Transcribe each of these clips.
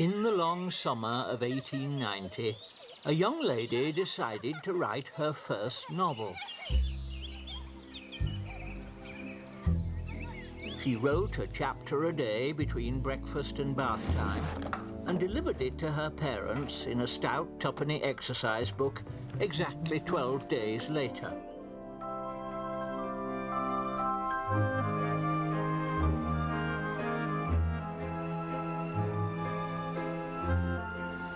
In the long summer of 1890, a young lady decided to write her first novel. She wrote a chapter a day between breakfast and bath time and delivered it to her parents in a stout twopenny exercise book exactly 12 days later.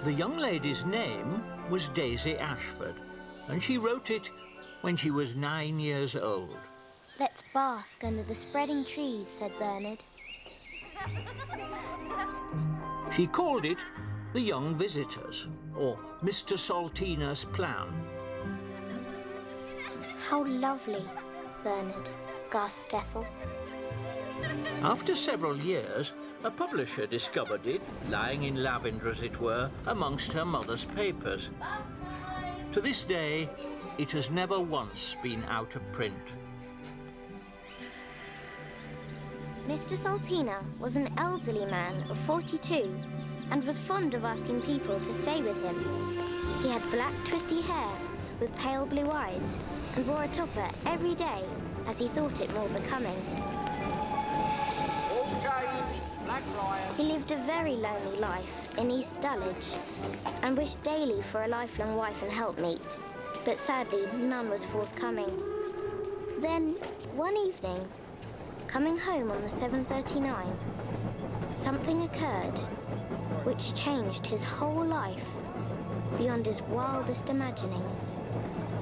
The young lady's name was Daisy Ashford, and she wrote it when she was 9 years old. Let's bask under the spreading trees, said Bernard. She called it The Young Visitors, or Mr. Saltina's Plan. How lovely, Bernard, gasped Ethel. After several years, a publisher discovered it, lying in lavender as it were, amongst her mother's papers. To this day, it has never once been out of print. Mr. Saltina was an elderly man of 42 and was fond of asking people to stay with him. He had black twisty hair with pale blue eyes and wore a topper every day as he thought it more becoming. He lived a very lonely life in East Dulwich and wished daily for a lifelong wife and helpmeet, but sadly none was forthcoming. Then, one evening, coming home on the 7:39, something occurred which changed his whole life beyond his wildest imaginings.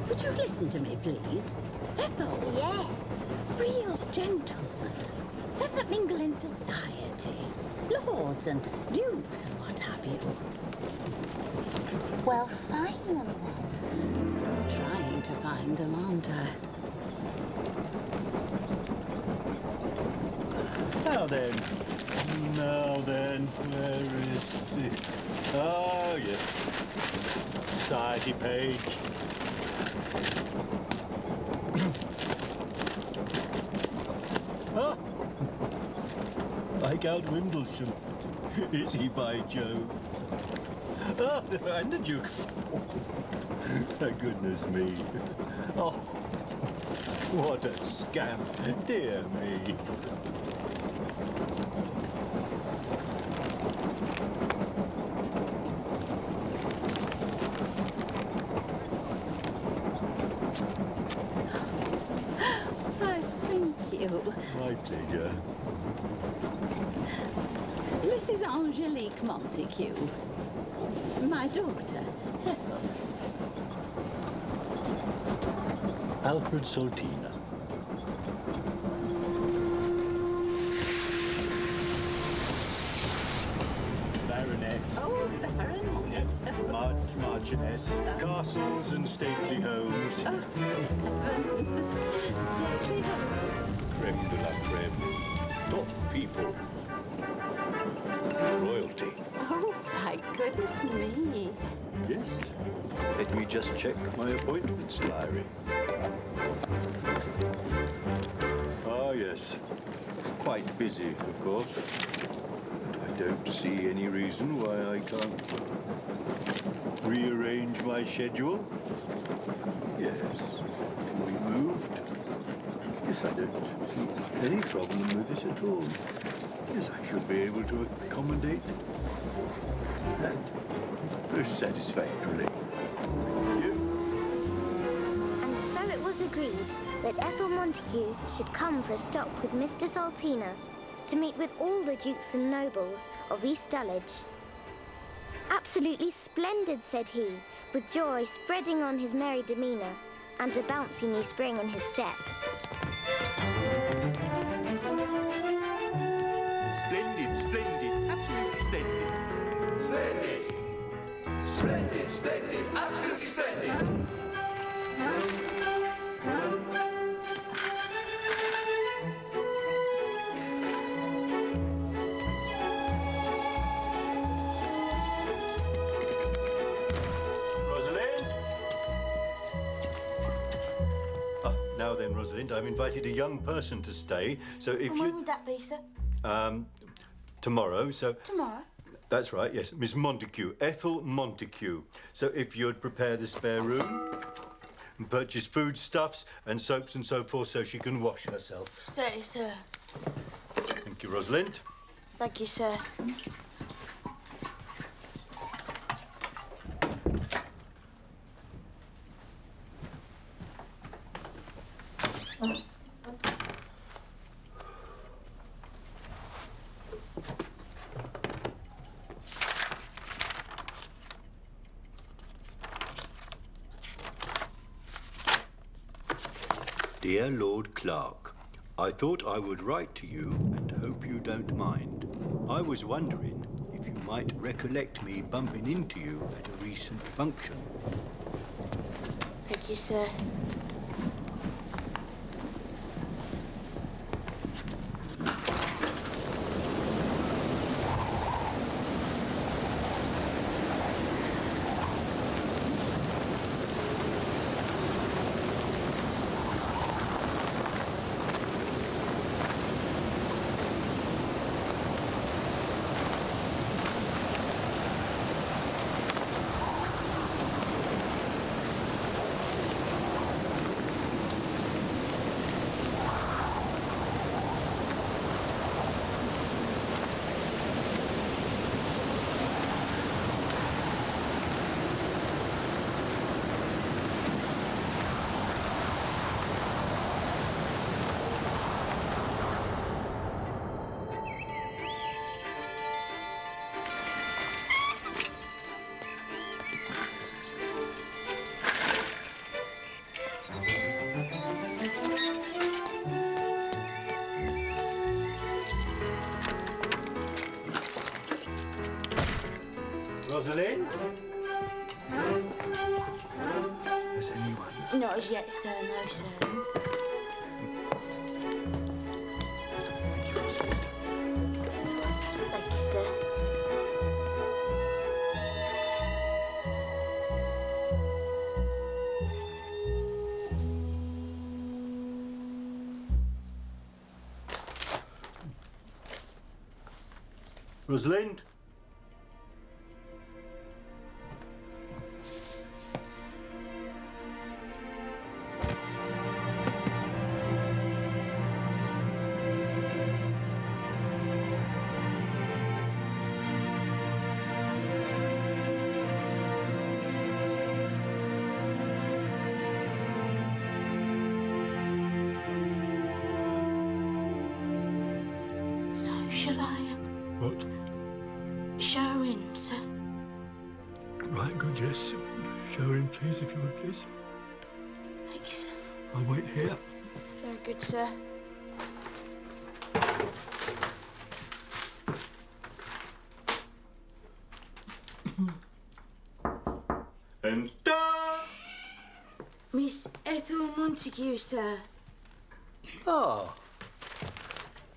Would you listen to me, please? Ethel. Yes. Real gentlemen. Them that mingle in society. Lords and dukes and what have you. Well, find them then. I'm trying to find them, aren't I? Now then, where is it? Oh, yes. Society page. Ah! Viscount Windlesham. Is he, by Jove? Ah, and the Duke. Oh, goodness me. Oh, what a scamp. Dear me. My pleasure. Mrs. Angelique Montague. My daughter, Ethel. Alfred Saltina. Baronet. Oh, Baronet. Yes. Marchioness. Castles and stately homes. Oh, heavens. Stately homes. Creme de la creme. Top people. Royalty. Oh, my goodness me. Yes. Let me just check my appointments diary. Ah, yes. Quite busy, of course. I don't see any reason why I can't rearrange my schedule. Yes. Can be moved. Yes, I don't see any problem with this at all. Yes, I should be able to accommodate that most satisfactorily. And so it was agreed that Ethel Montague should come for a stop with Mr. Saltina to meet with all the dukes and nobles of East Dulwich. Absolutely splendid, said he, with joy spreading on his merry demeanour and a bouncy new spring in his step. Splendid, splendid, absolutely splendid. Splendid. Splendid, splendid, absolutely splendid. Rosalind? Now then, Rosalind, I've invited a young person to stay, so if And when would that be, sir? Tomorrow, so... Tomorrow? That's right, yes. Miss Montague, Ethel Montague. So if you'd prepare the spare room and purchase foodstuffs and soaps and so forth so she can wash herself. Certainly, sir. Thank you, Rosalind. Thank you, sir. Dear Lord Clark, I thought I would write to you and hope you don't mind. I was wondering if you might recollect me bumping into you at a recent function. Thank you, sir. Rosalind? Has anyone? Not as yet, sir. No, sir. Thank you, Rosalind. Thank you, sir. Rosalind? So, shall I What? show in, sir? Right, good, yes. Show in, please, if you would, please. Thank you, sir. I'll wait here. Very good, sir. Enter! Miss Ethel Montague, sir. Ah.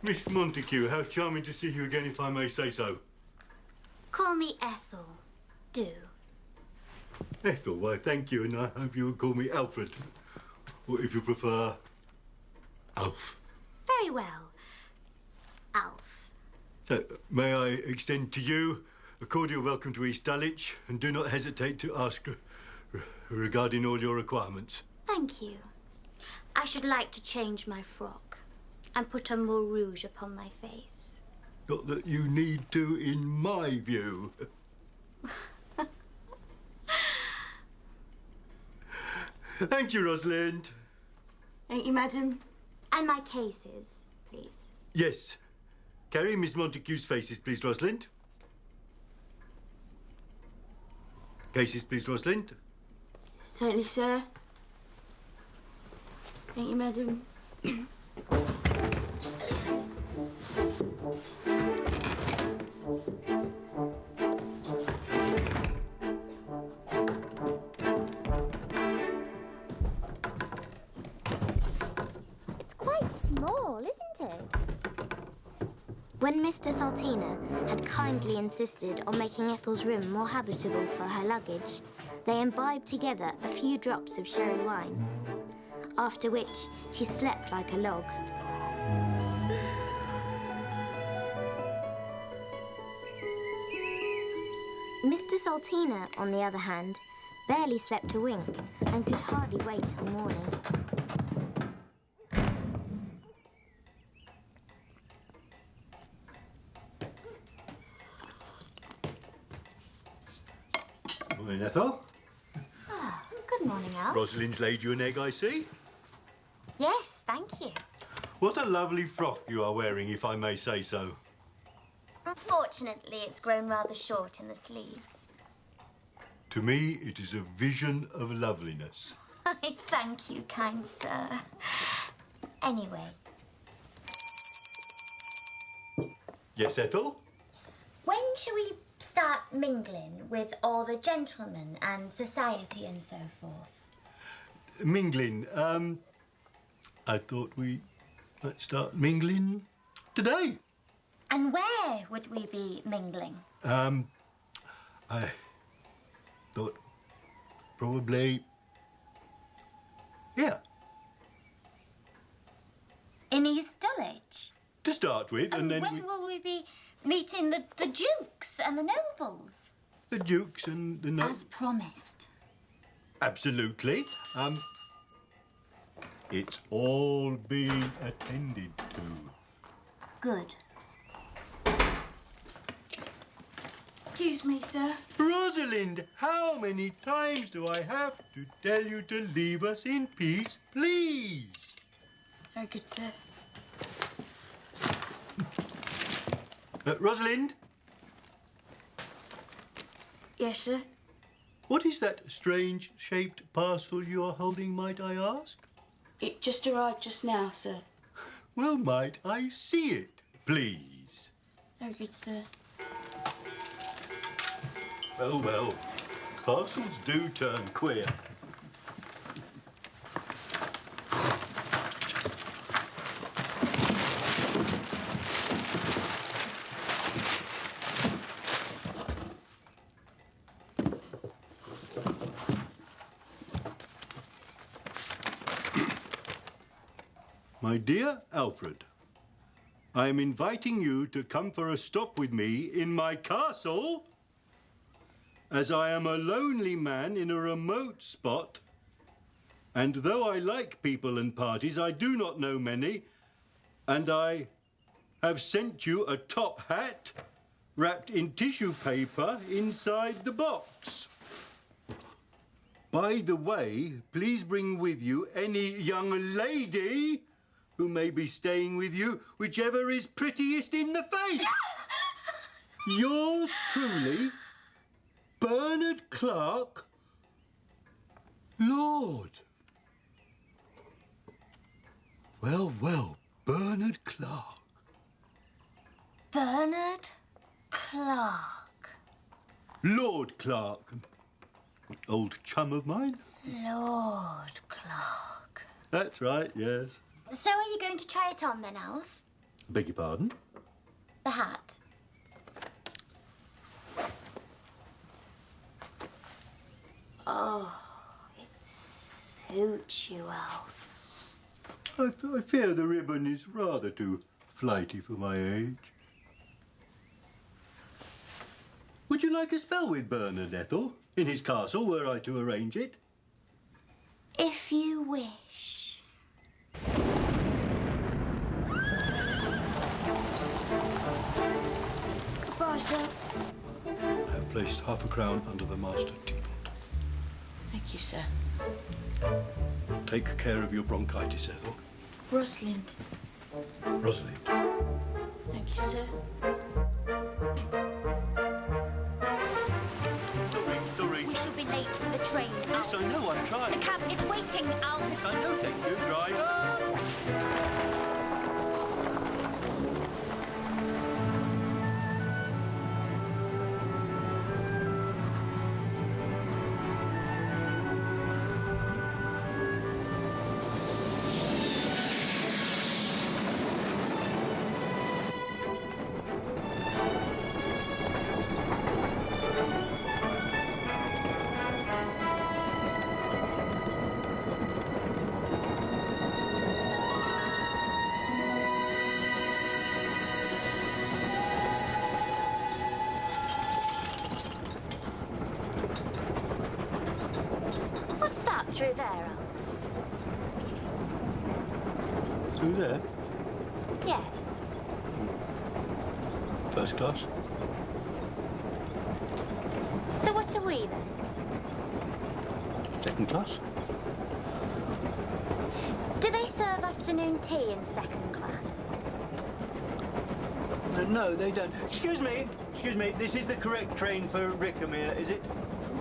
Miss Montague, how charming to see you again, if I may say so. Call me Ethel. Do. Ethel, why, thank you, and I hope you would call me Alfred. Or if you prefer, Alf. Very well. Alf. May I extend to you a cordial welcome to East Dulwich, and do not hesitate to ask regarding all your requirements. Thank you. I should like to change my frock and put on more rouge upon my face. Not that you need to, in my view. Thank you, Rosalind. Thank you, madam. And my cases, please. Yes. Carry Miss Montague's faces, please, Rosalind. Cases, please, Rosalind. Certainly, sir. Thank you, madam. It's quite small, isn't it? When Mr. Saltina had kindly insisted on making Ethel's room more habitable for her luggage, they imbibed together a few drops of sherry wine, after which she slept like a log. Mr. Saltina, on the other hand, barely slept a wink and could hardly wait till morning. Morning, Ethel. Oh, good morning, Alf. Rosalind's laid you an egg, I see. Yes, thank you. What a lovely frock you are wearing, if I may say so. Unfortunately, it's grown rather short in the sleeves. To me, it is a vision of loveliness. Thank you, kind sir. Anyway. Yes, Ethel? When shall we start mingling with all the gentlemen and society and so forth? Mingling. I thought we might start mingling today. And where would we be mingling? I thought probably here. In East Dulwich? To start with, and then when will we be meeting the dukes and the nobles? the dukes and the As promised. Absolutely. It's all been attended to. Good. Excuse me, sir. Rosalind, how many times do I have to tell you to leave us in peace, please? Very good, sir. Rosalind, Yes, sir. what is that strange-shaped parcel you are holding, might I ask? It just arrived just now, sir. Well, might I see it, please? Very good, sir. Well, well, parcels do turn queer. My dear Alfred, I am inviting you to come for a stop with me in my castle, as I am a lonely man in a remote spot, and though I like people and parties, I do not know many, and I have sent you a top hat wrapped in tissue paper inside the box. By the way, please bring with you any young lady who may be staying with you, whichever is prettiest in the face. Yours truly, Bernard Clark, Lord. Well, well, Bernard Clark. Bernard Clark. Lord Clark. Old chum of mine. Lord Clark. That's right, yes. So are you going to try it on then, Alf? Beg your pardon? The hat. Oh, it suits you, Alf. I fear the ribbon is rather too flighty for my age. Would you like a spell with Bernard, Ethel? In his castle, were I to arrange it? If you wish. Goodbye, sir. I have placed half a crown under the master teapot. Thank you, sir. Take care of your bronchitis, Ethel. Rosalind. Rosalind. Thank you, sir. The ring. We shall be late for the train, Yes, Alf. I know, I'm trying. The cab is waiting, Alf. Yes, I know, thank you, driver. Through there, Alf. Through there? Yes. First class? So what are we then? Second class? Do they serve afternoon tea in second class? No, they don't. Excuse me. This is the correct train for Rickamere, is it?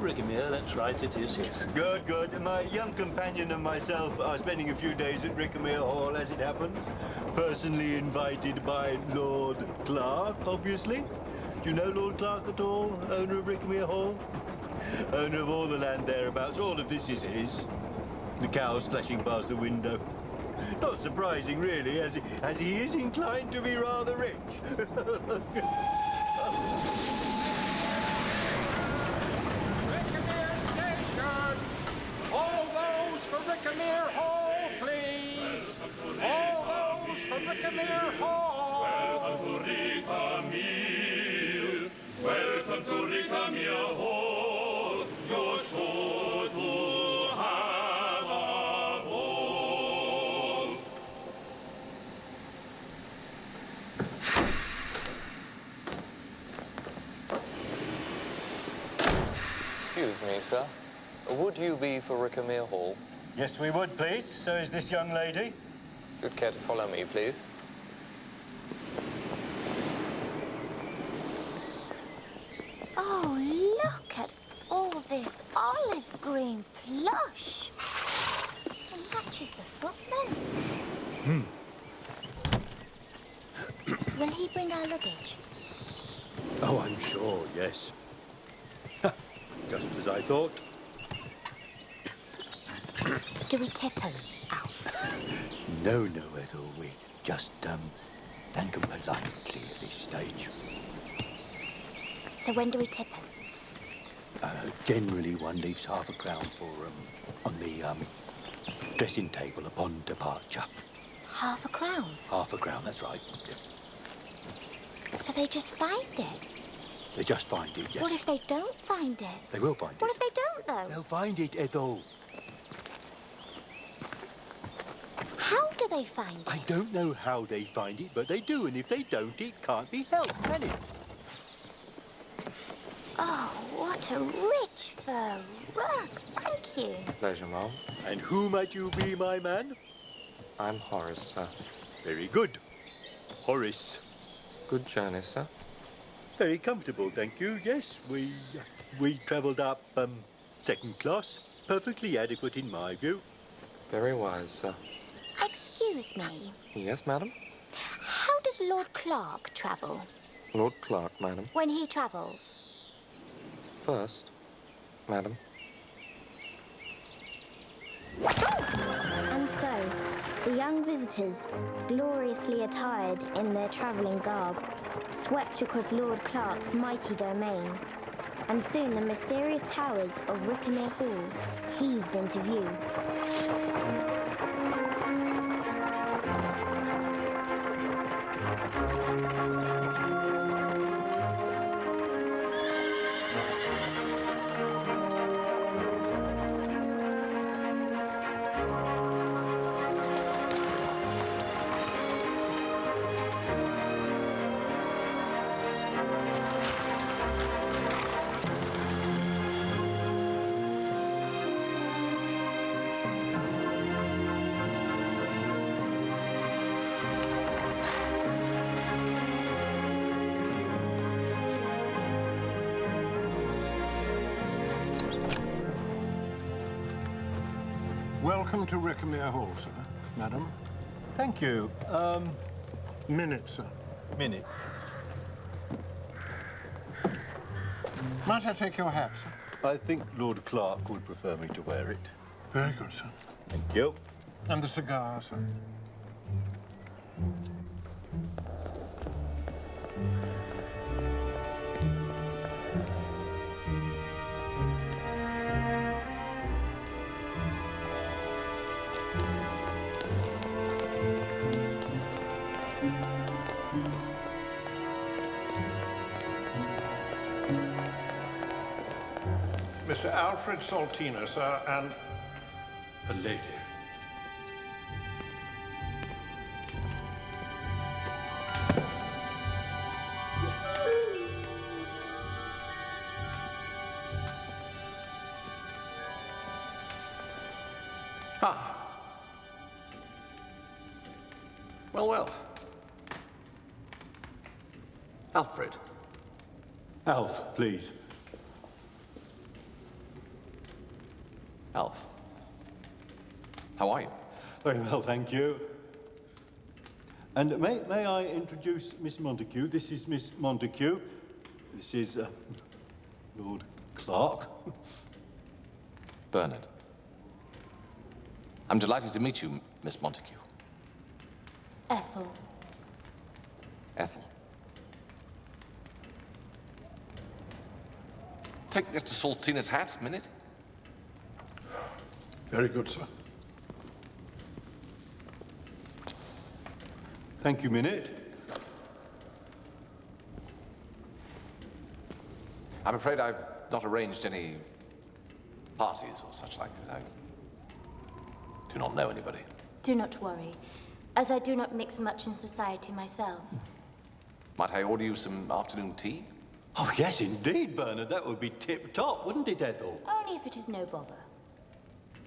Rickamere, that's right, it is, yes. Good, good. My young companion and myself are spending a few days at Rickamere Hall, as it happens. Personally invited by Lord Clark, obviously. Do you know Lord Clark at all, owner of Rickamere Hall? Owner of all the land thereabouts. All of this is his. The cows flashing past the window. Not surprising, really, as he is inclined to be rather rich. Rickamere Station! All those for Rickamere Hall, please! All those for Rickamere Hall! Welcome to Rickamere. Welcome to Rickamere Hall. You're sure to have a ball. Excuse me, sir. Would you be for Rickamere Hall? Yes, we would, please. So is this young lady. You'd care to follow me, please? Oh, look at all this olive green plush. It matches the footman. Will he bring our luggage? Oh, I'm sure, yes. Just as I thought. Do we tip him, Alf? No, Ethel. We just, thank him politely at this stage. So when do we tip him? Generally, one leaves half a crown for, on the, dressing table upon departure. Half a crown? Half a crown, that's right. Yeah. So they just find it? They just find it, yes. What if they don't find it? They will find What it. if they don't, though? They'll find it, Ethel. How do they find it? I don't know how they find it, but they do, and if they don't, it can't be helped, can it? Oh, what a rich fur rug. Thank you. Pleasure, ma'am. And who might you be, my man? I'm Horace, sir. Very good. Horace. Good journey, sir. Very comfortable, thank you. Yes, we travelled up, second class. Perfectly adequate in my view. Very wise, sir. Excuse me. Yes, madam? How does Lord Clark travel? Lord Clark, madam. When he travels? First, madam. And so, the young visitors, gloriously attired in their travelling garb, swept across Lord Clark's mighty domain. And soon the mysterious towers of Rickamere Hall heaved into view. Welcome to Rickamere Hall, sir. Madam. Thank you. Minute, sir. Minute. Might I take your hat, sir? I think Lord Clark would prefer me to wear it. Very good, sir. Thank you. And the cigar, sir. Mr. Alfred Saltina, sir, and A lady. Ah. Well, well. Alfred. Alf, please. Alf. How are you? Very well, thank you. And may I introduce Miss Montague? This is Miss Montague. This is Lord Clark. Bernard. I'm delighted to meet you, Miss Montague. Ethel. Ethel. Take Mr. Saltina's hat a minute. Very good, sir. Thank you, Minute. I'm afraid I've not arranged any parties or such like as I do not know anybody. Do not worry, as I do not mix much in society myself. Might I order you some afternoon tea? Oh, yes, indeed, Bernard. That would be tip-top, wouldn't it, Ethel? Only if it is no bother.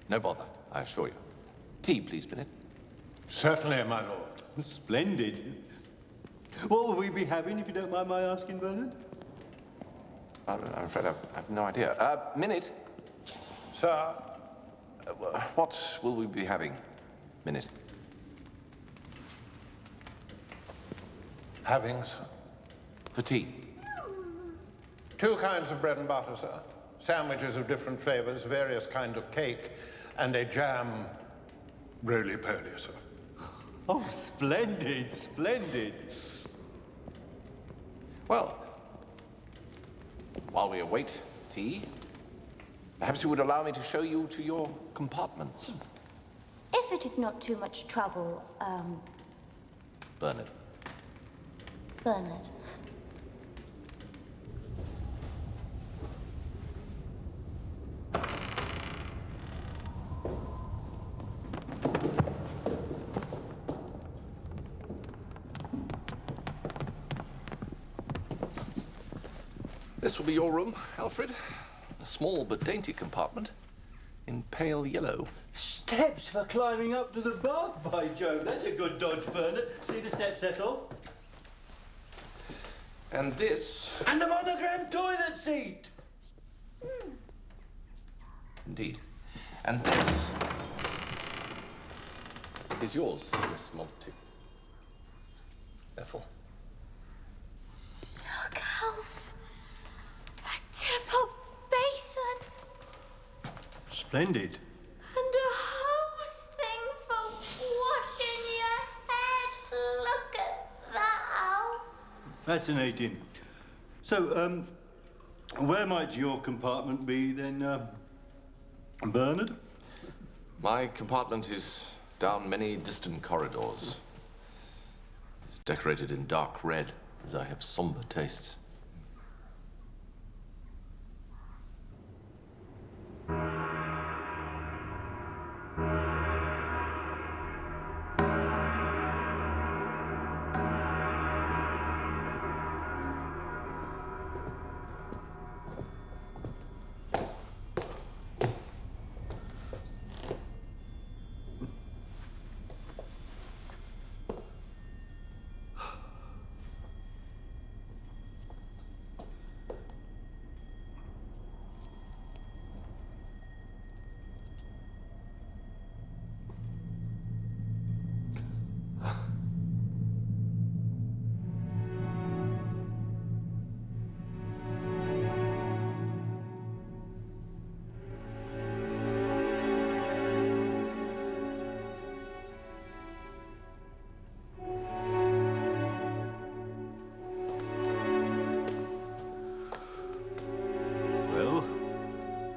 No bother, I assure you. Tea, please, Minute. Certainly, my lord. Splendid. What will we be having, if you don't mind my asking, Bernard? I'm afraid I have no idea. Minute. Sir? What will we be having, Minute? Having, sir. For tea? 2 kinds of bread and butter, sir. Sandwiches of different flavors, various kinds of cake, and a jam roly-poly, sir. Oh, splendid, splendid. Well, while we await tea, perhaps you would allow me to show you to your compartments. If it is not too much trouble, Bernard. Bernard. This will be your room, Alfred. A small but dainty compartment in pale yellow. Steps for climbing up to the bath, by Jove. That's a good dodge, Bernard. See the steps, Ethel? And this... And the monogram toilet seat! Indeed. And this is yours, Miss Montague. Ethel. Look, Alf. A tip-up basin. Splendid. And a hose thing for washing your head. Look at that, Alf. Fascinating. So, where might your compartment be then, Bernard? My compartment is down many distant corridors. It's decorated in dark red, as I have somber tastes.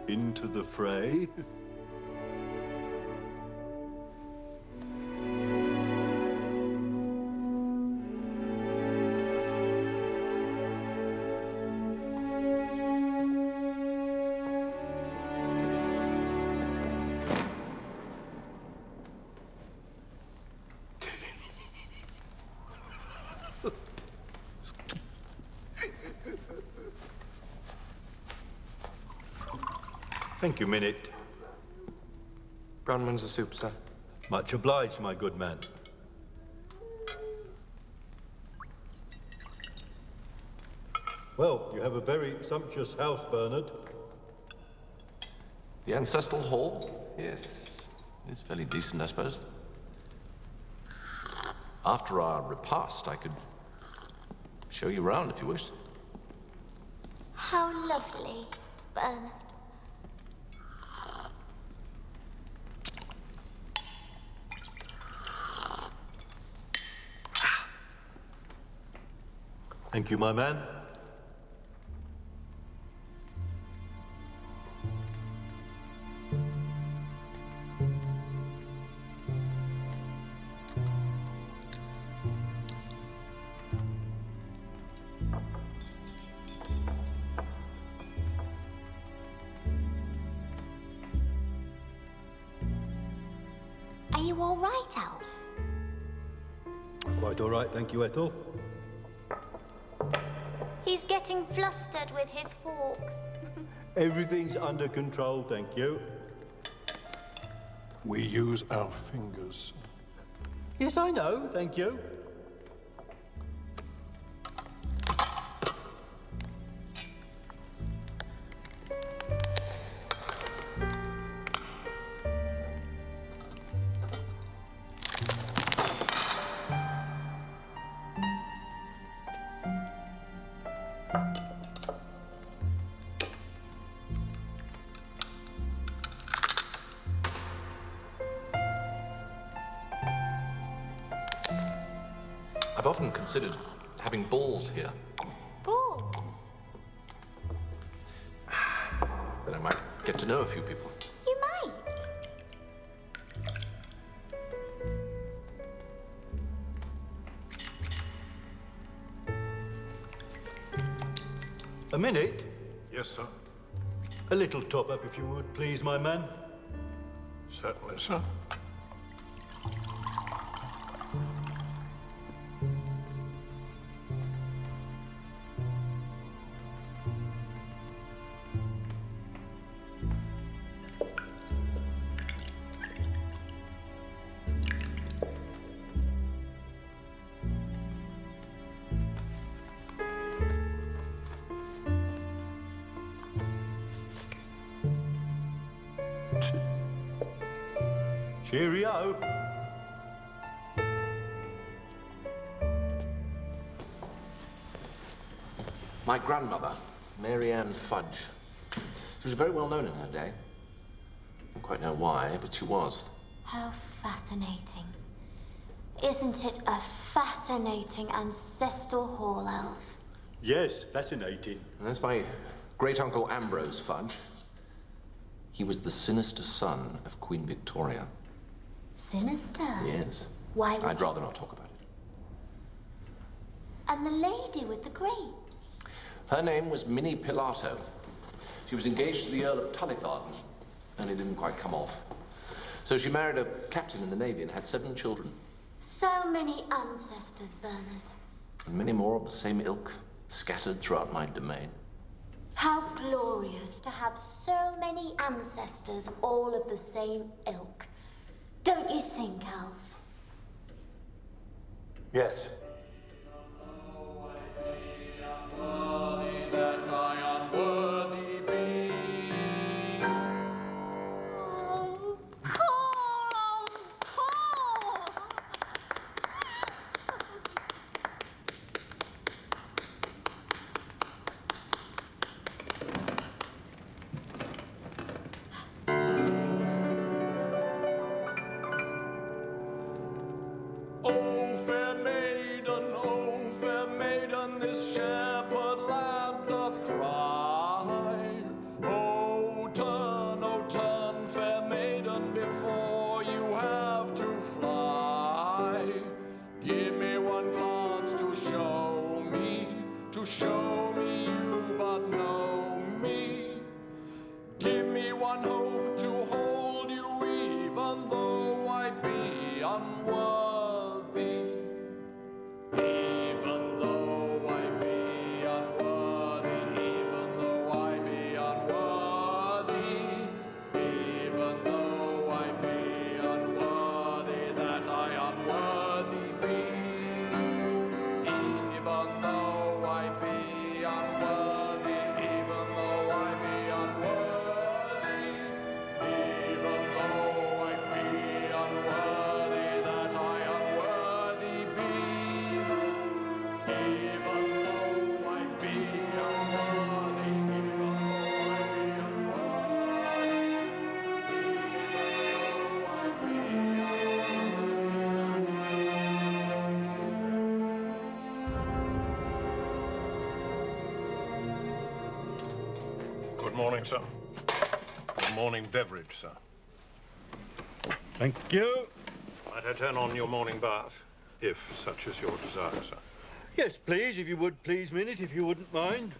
Into the fray. Thank you, Minute. Brown one's the soup, sir. Much obliged, my good man. Well, you have a very sumptuous house, Bernard. The ancestral hall? Yes. It's fairly decent, I suppose. After our repast, I could show you around if you wished. How lovely, Bernard. Thank you, my man. Are you all right, Alf? Quite all right, thank you, Ethel. He's getting flustered with his forks. Everything's under control, thank you. We use our fingers. Yes, I know, thank you. I've often considered having balls here. Balls? Then I might get to know a few people. You might. A minute? Yes, sir. A little top-up, if you would, please, my man. Certainly, sir. Cheerio. My grandmother, Mary Ann Fudge. She was very well known in her day. I don't quite know why, but she was. How fascinating. Isn't it a fascinating ancestral hall, Alf? Yes, fascinating. And that's my great-uncle Ambrose Fudge. He was the sinister son of Queen Victoria. Sinister? Yes. Why was I'd rather not talk about it. And the lady with the grapes? Her name was Minnie Pilato. She was engaged to the Earl of Tullyvarden, and it didn't quite come off. So she married a captain in the Navy and had 7 children. So many ancestors, Bernard. And many more of the same ilk, scattered throughout my domain. How glorious to have so many ancestors, all of the same ilk. Don't you think, Alf? Yes. That I unworthy be. Oh, cool! Cool! Oh, fair maiden, this shepherd lad doth cry. Oh, turn, fair maiden, before you have to fly. Give me one glance to show me you but know me. Give me one hope to hold you, even though I be unworthy. Even though I be unworthy, even though I be unworthy, morning, sir. Your morning beverage, sir. Thank you. Might I turn on your morning bath, if such is your desire, sir? Yes, please, if you would, please, Minute, if you wouldn't mind.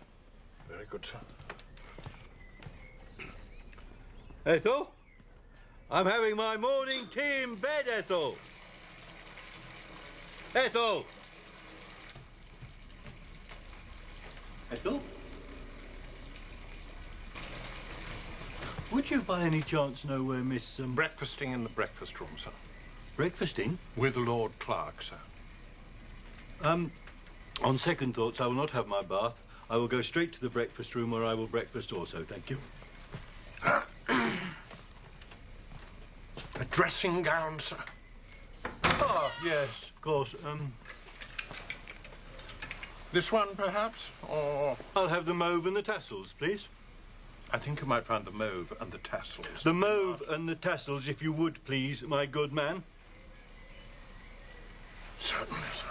Very good, sir. Ethel, I'm having my morning tea in bed, Ethel. Ethel! Ethel? Would you by any chance know where Miss... Breakfasting in the breakfast room, sir. Breakfasting? With Lord Clark, sir. On second thoughts, I will not have my bath. I will go straight to the breakfast room where I will breakfast also, thank you. A dressing gown, sir. Ah, yes, of course. This one, perhaps? Or... I'll have the mauve and the tassels, please. I think you might find the mauve and the tassels. The mauve and the tassels, if you would, please, my good man. Certainly, sir.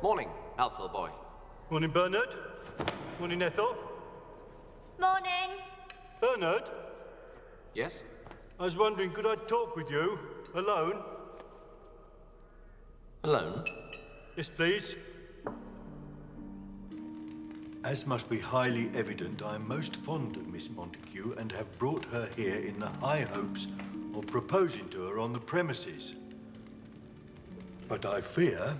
Morning, Alpha boy. Morning, Bernard. Morning, Ethel. Morning. Bernard, Yes? I was wondering, could I talk with you alone? Alone? Yes, please. As must be highly evident, I am most fond of Miss Montague and have brought her here in the high hopes of proposing to her on the premises. But I fear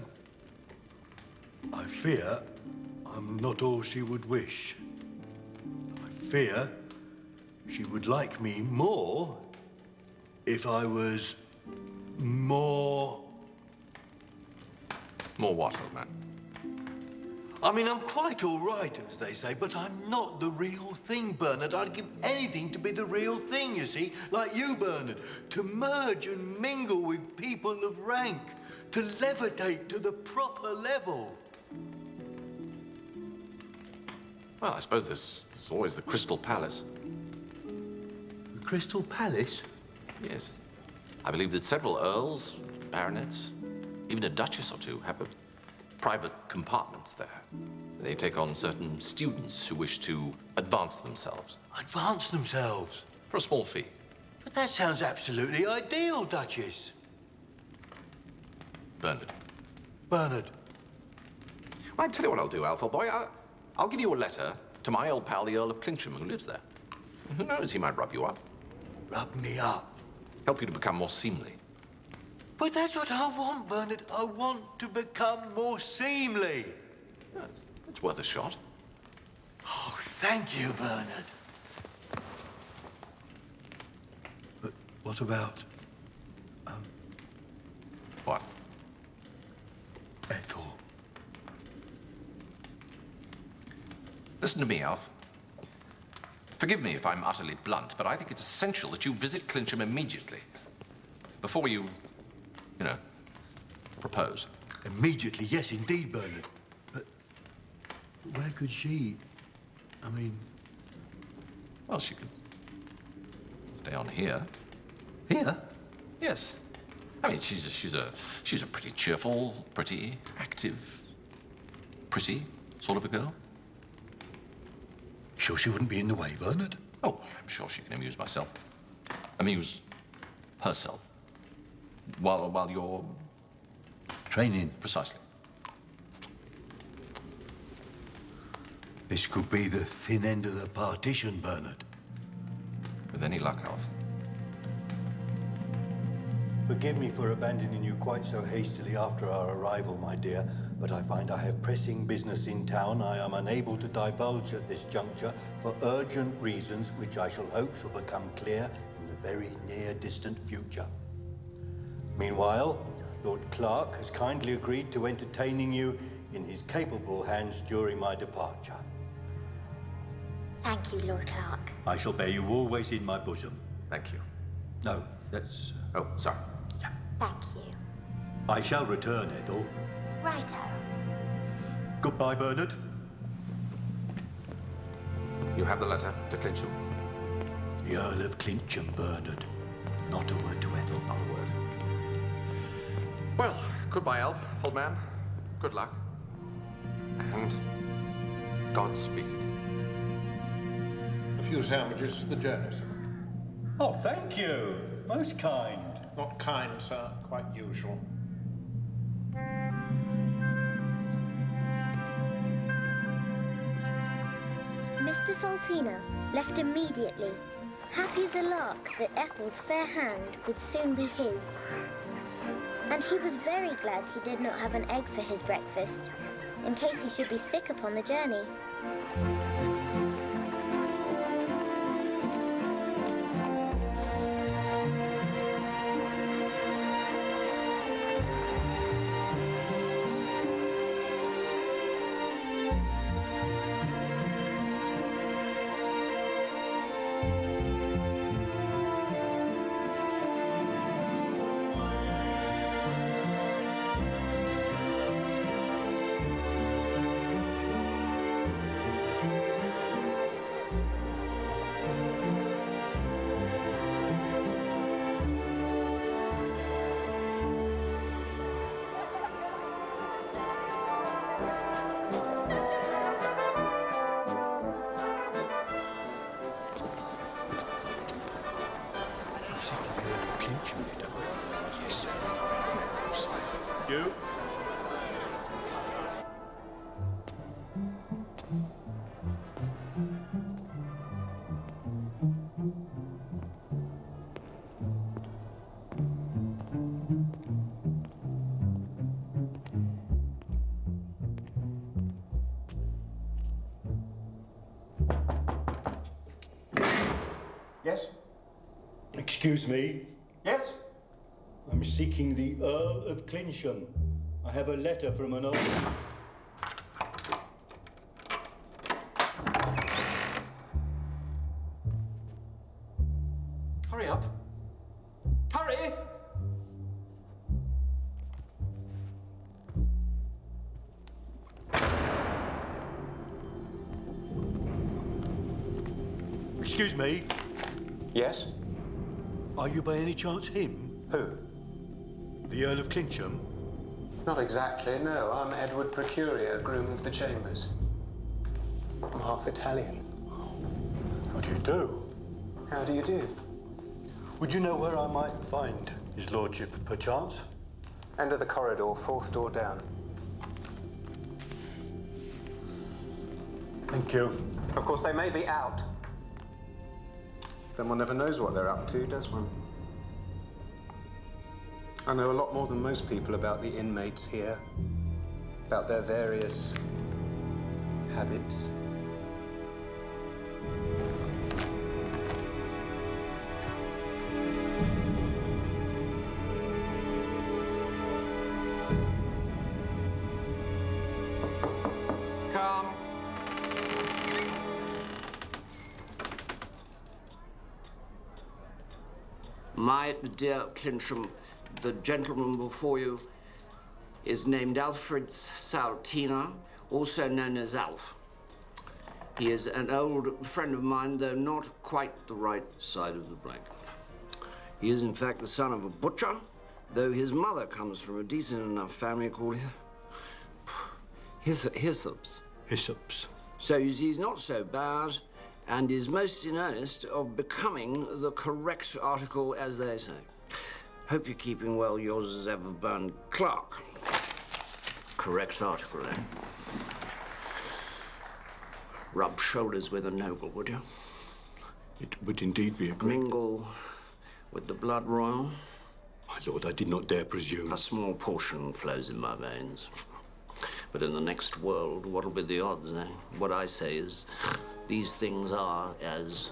I'm not all she would wish. I fear she would like me more if I was more... More what, old man? I mean, I'm quite all right, as they say, but I'm not the real thing, Bernard. I'd give anything to be the real thing, you see, like you, Bernard, to merge and mingle with people of rank, to levitate to the proper level. Well, I suppose there's always the Crystal Palace. The Crystal Palace? Yes. I believe that several earls, baronets, even a duchess or two have private compartments there. They take on certain students who wish to advance themselves. Advance themselves? For a small fee. But that sounds absolutely ideal, Duchess. Bernard. Bernard. Well, I tell you what I'll do, Alpha boy. I'll give you a letter to my old pal, the Earl of Clincham, who lives there. Who knows, he might rub you up. Rub me up? Help you to become more seemly. But that's what I want, Bernard. I want to become more seemly. Yeah, it's worth a shot. Oh, thank you, Bernard. But what about... What? Ethel. Listen to me, Alf. Forgive me if I'm utterly blunt, but I think it's essential that you visit Clincham immediately. Before you propose. Immediately, yes, indeed, Bernard. But where could she... I mean... Well, she could stay on here. Here? Yes. I mean, she's a pretty cheerful, pretty active, pretty sort of a girl. Sure she wouldn't be in the way, Bernard? Oh, I'm sure she can amuse herself. While you're... Training. Precisely. This could be the thin end of the partition, Bernard. With any luck, Alf. Forgive me for abandoning you quite so hastily after our arrival, my dear, but I find I have pressing business in town I am unable to divulge at this juncture for urgent reasons which I shall hope shall become clear in the very near distant future. Meanwhile, Lord Clark has kindly agreed to entertaining you in his capable hands during my departure. Thank you, Lord Clark. I shall bear you always in my bosom. Thank you. No, that's... Oh, sorry. Yeah. Thank you. I shall return, Ethel. Righto. Goodbye, Bernard. You have the letter to Clincham? The Earl of Clincham, Bernard. Not a word to Ethel. Not a word. Well, goodbye, Elf, old man. Good luck. And Godspeed. A few sandwiches for the journey, sir. Oh, thank you. Most kind. Not kind, sir. Quite usual. Mr. Saltina left immediately, happy as a lark that Ethel's fair hand would soon be his. And he was very glad he did not have an egg for his breakfast, in case he should be sick upon the journey. You? Yes? Excuse me. Yes? I'm seeking the Earl of Clincham. I have a letter from an old... Hurry up. Hurry! Excuse me. Yes? Are you by any chance him? Who? The Earl of Clincham? Not exactly, no. I'm Edward Procurio, groom of the chambers. I'm half Italian. How do you do? How do you do? Would you know where I might find his lordship, perchance? End of the corridor, fourth door down. Thank you. Of course, they may be out. Then one never knows what they're up to, does one? I know a lot more than most people about the inmates here, about their various habits. Come. My dear Clincham, the gentleman before you is named Alfred Saltina, also known as Alf. He is an old friend of mine, though not quite the right side of the blank. He is, in fact, the son of a butcher, though his mother comes from a decent enough family called Hyssops. Hyssops. So you see, he's not so bad, and is most in earnest of becoming the correct article, as they say. Hope you're keeping well. Yours as ever, Bernard Clark. Correct article, eh? Rub shoulders with a noble, would you? It would indeed be a great... Mingle with the blood royal. My Lord, I did not dare presume. A small portion flows in my veins. But in the next world, what'll be the odds, eh? What I say is, these things are as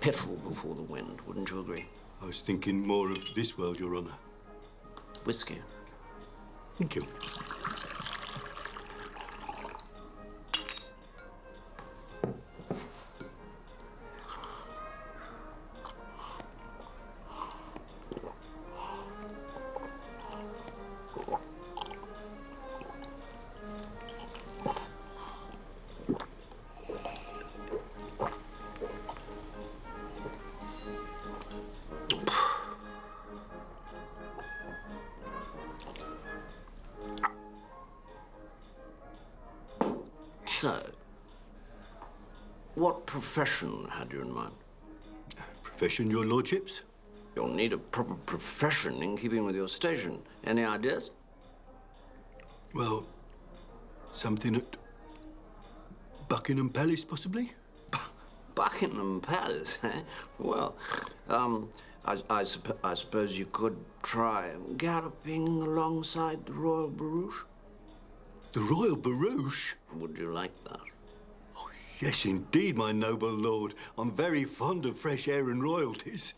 piffle before the wind. Wouldn't you agree? I was thinking more of this world, Your Honour. Whiskey. Thank you. So, what profession had you in mind? Profession, Your Lordships? You'll need a proper profession in keeping with your station. Any ideas? Well, something at Buckingham Palace, possibly? Buckingham Palace, eh? Well, I suppose you could try galloping alongside the Royal Barouche. The Royal Barouche? Would you like that? Oh, yes, indeed, my noble lord. I'm very fond of fresh air and royalties.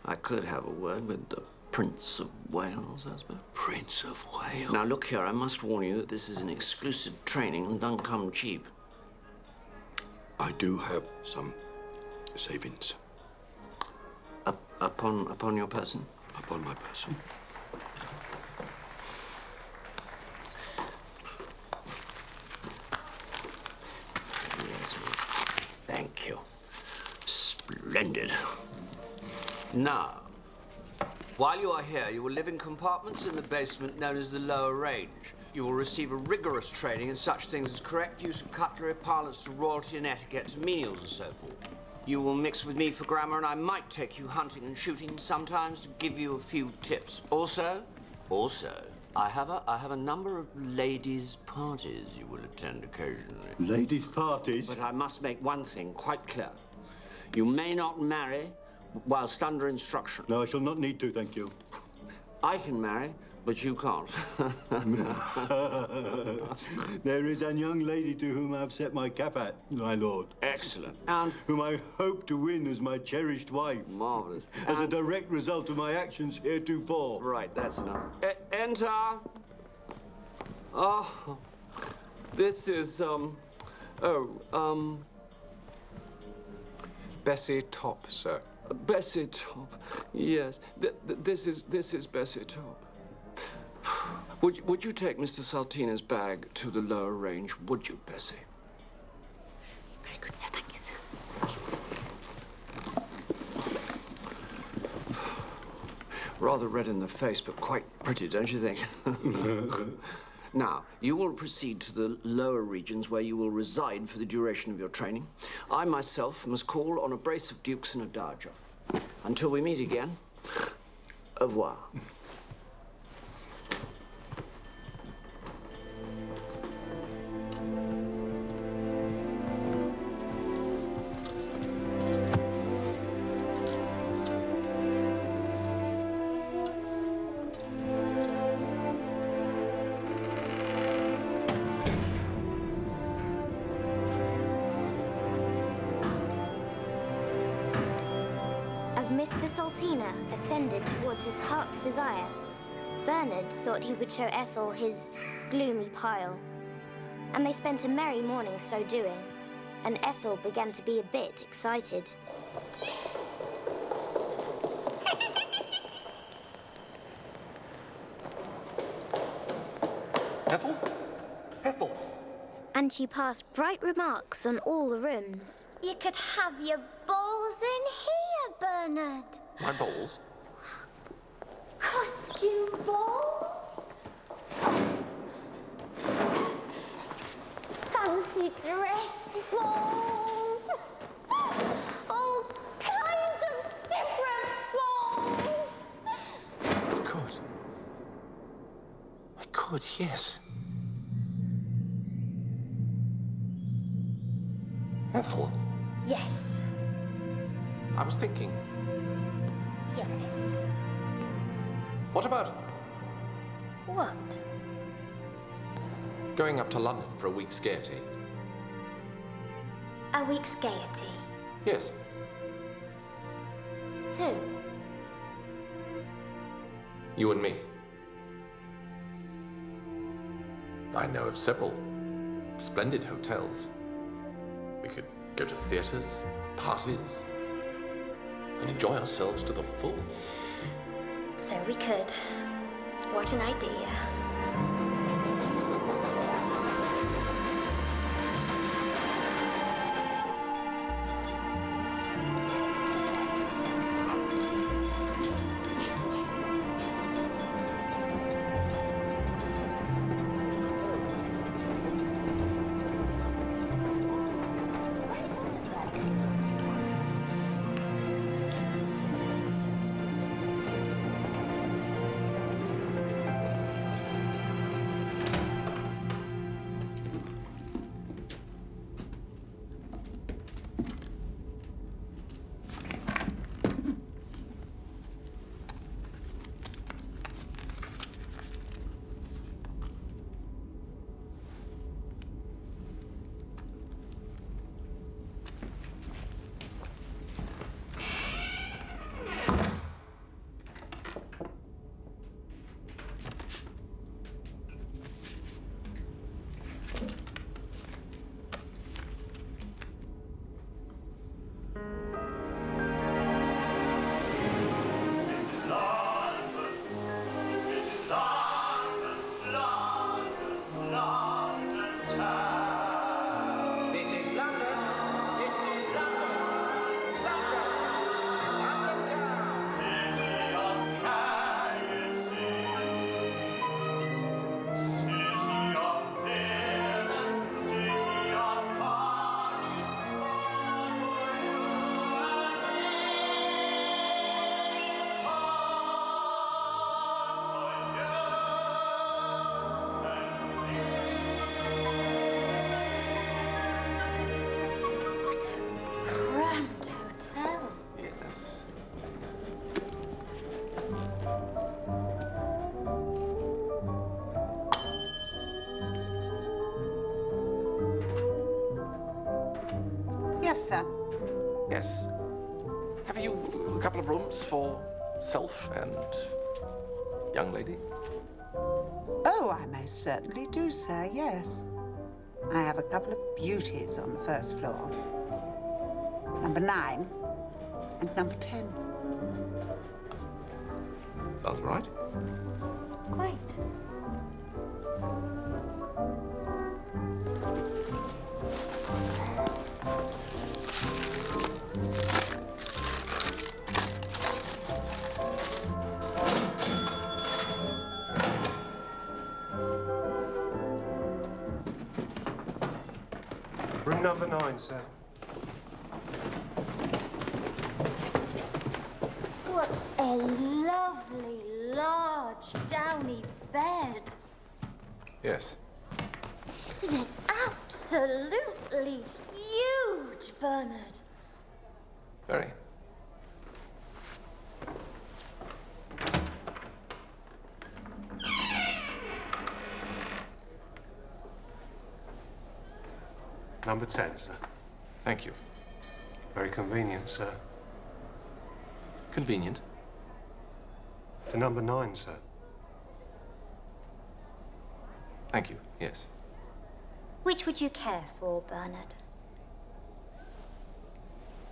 I could have a word with the Prince of Wales, I suppose. Prince of Wales? Now, look here, I must warn you that this is an exclusive training and don't come cheap. I do have some savings. Upon your person? Upon my person. Thank you. Splendid. Now, while you are here, you will live in compartments in the basement known as the lower range. You will receive a rigorous training in such things as correct use of cutlery, parlance to royalty and etiquette to menials and so forth. You will mix with me for grammar, and I might take you hunting and shooting sometimes to give you a few tips. Also, I have a number of ladies' parties you will attend occasionally. Ladies' parties? But I must make one thing quite clear. You may not marry whilst under instruction. No, I shall not need to, thank you. I can marry, but you can't. There is a young lady to whom I've set my cap at, my lord. Excellent. And whom I hope to win as my cherished wife. Marvellous. As a direct result of my actions heretofore. Right, that's enough. Enter. Oh, this is, Bessie Top, sir. Bessie Top, yes. This is Bessie Top. Would you take Mr. Saltina's bag to the lower range, would you, Bessie? Very good, sir. Thank you, sir. Rather red in the face, but quite pretty, don't you think? Now, you will proceed to the lower regions where you will reside for the duration of your training. I myself must call on a brace of dukes and a dowager. Until we meet again, au revoir. Mr. Saltina ascended towards his heart's desire, Bernard thought he would show Ethel his gloomy pile. And they spent a merry morning so doing, and Ethel began to be a bit excited. Ethel? Ethel! And she passed bright remarks on all the rooms. You could have your balls in here, Bernard. My balls? Costume balls? Fancy dress balls? All kinds of different balls! I could, yes. Ethel? Yes. I was thinking. Yes. What about What? going up to London for a week's gaiety? A week's gaiety? Yes. Who? You and me. I know of several splendid hotels. We could go to theatres, parties, and enjoy ourselves to the full. So we could. What an idea. Yes, sir. Yes. Have you a couple of rooms for self and young lady? Oh, I most certainly do, sir, yes. I have a couple of beauties on the first floor. Number 9 and number 10. Sounds right. Quite. Room number 9, sir. What a lovely, large, downy bed. Yes. Isn't it absolutely huge, Bernard? Very. Number 10, sir. Thank you. Very convenient, sir. Convenient. To number 9, sir. Thank you, yes. Which would you care for, Bernard?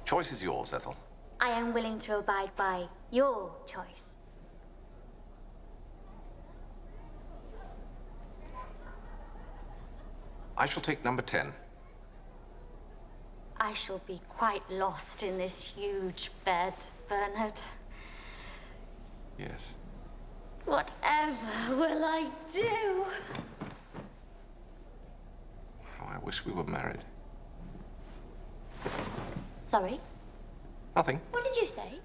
Choice is yours, Ethel. I am willing to abide by your choice. I shall take number 10. I shall be quite lost in this huge bed, Bernard. Yes. Whatever will I do? How I wish we were married. Sorry? Nothing. What did you say?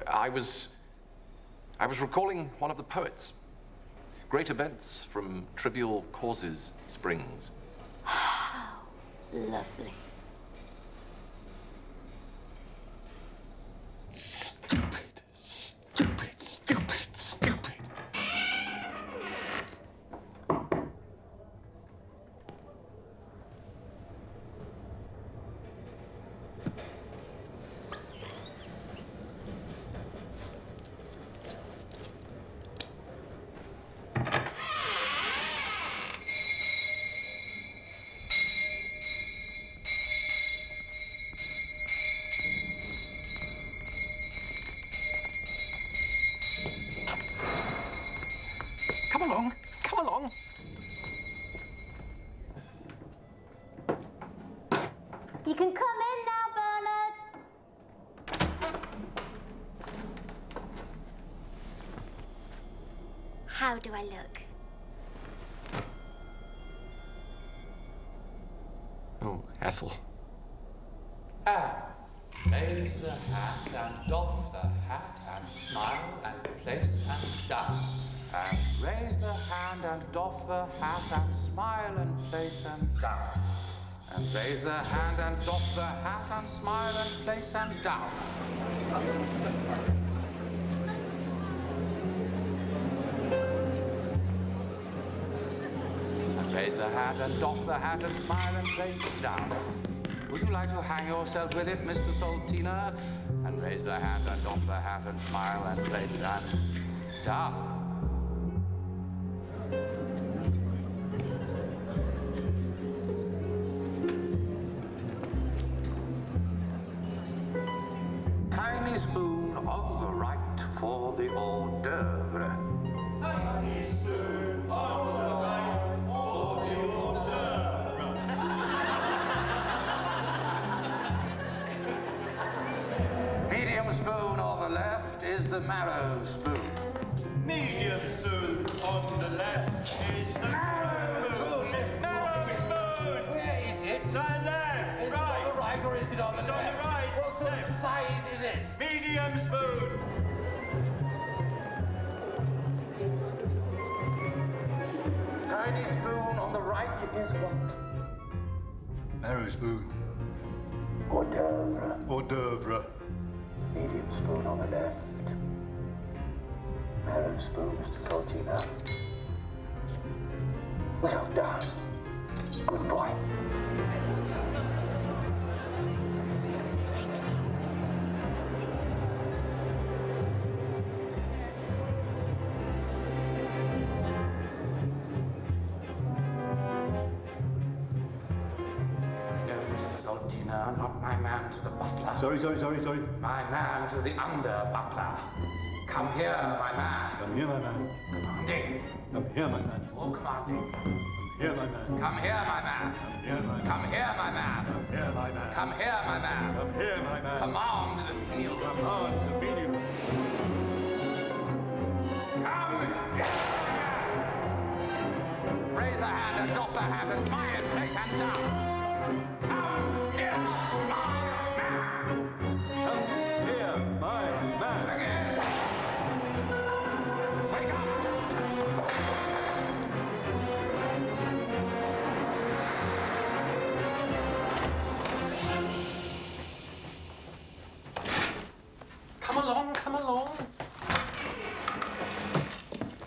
I was recalling one of the poets. Great events from trivial causes springs. How lovely. Stupid. How do I look? Oh, Ethel. Raise the hat and doff the hat and smile and place and down. And raise the hand and doff the hat and smile and place and down. And raise the hand and doff the hat and smile and place and down. And raise the hat and doff the hat and smile and place it down. Would you like to hang yourself with it, Mr. Saltina? And raise the hand and doff the hat and smile and place and down. Tiny spoon on the right for the hors d'oeuvre. Tiny spoon on the right for the hors d'oeuvre. Medium spoon on the left is the marrow spoon. Medium spoon on the left is the marrow spoon. Marrow spoon! Where is it? The left, is right. Is it on the right or is it on the left? It's on the right. What sort of size is it? Medium spoon. Tiny spoon on the right is what? Marrow spoon. Hors d'oeuvre. Hors d'oeuvre. Medium spoon on the left. Marrow spoon, Mr. Saltina. Well done. Good boy. Not my man to the butler. Sorry. My man to the under butler. Come here, my man. Come here, my man. Commanding. Come here, my man. Oh, commanding. Come here, my man. Come here, my man. Come here, my man. Come here, my man. Come here, my man. Come here, my man. Come here, my man. Command the menial. Command the menial. Come here. Raise the hand and doff the hat and smile in place and down. Come along.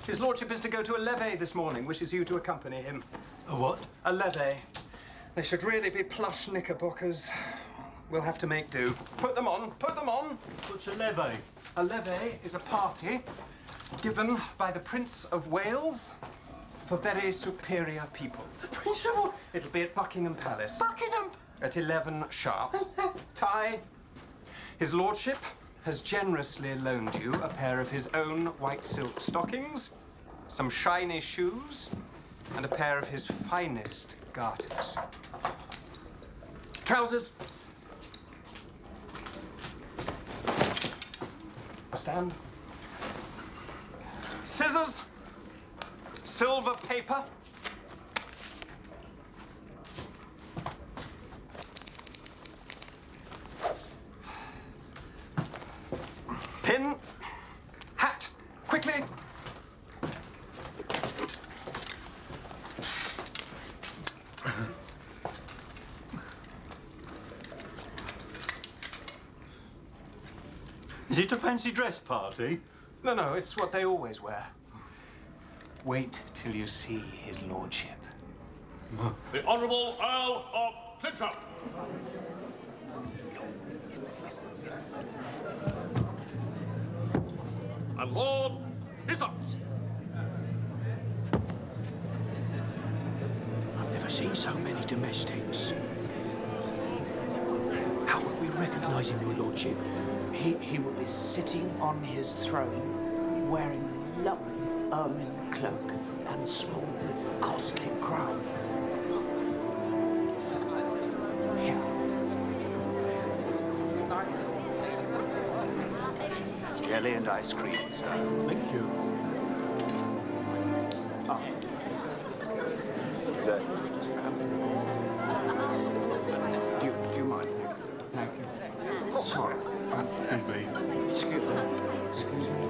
His lordship is to go to a levee this morning. Wishes you to accompany him. A what? A levee. They should really be plush knickerbockers. We'll have to make do. Put them on. Put them on. What's a levee? A levee is a party given by the Prince of Wales for very superior people. The Prince of... It'll be at Buckingham Palace. Buckingham? At 11 sharp. Ty, his lordship has generously loaned you a pair of his own white silk stockings, some shiny shoes, and a pair of his finest garters. Trousers. Stand. Scissors. Silver paper. Pin. Hat. Quickly. Is it a fancy dress party? No, it's what they always wear. Wait till you see his lordship. The Honourable Earl of Clintron. And Lord Bishops. I've never seen so many domestics. How will we recognise him, your lordship? He will be sitting on his throne, wearing a lovely ermine cloak and small but costly crown. Here. Jelly and ice cream, sir. Thank you. Do you mind? Thank you. Sorry. Excuse me. Excuse me. Excuse me.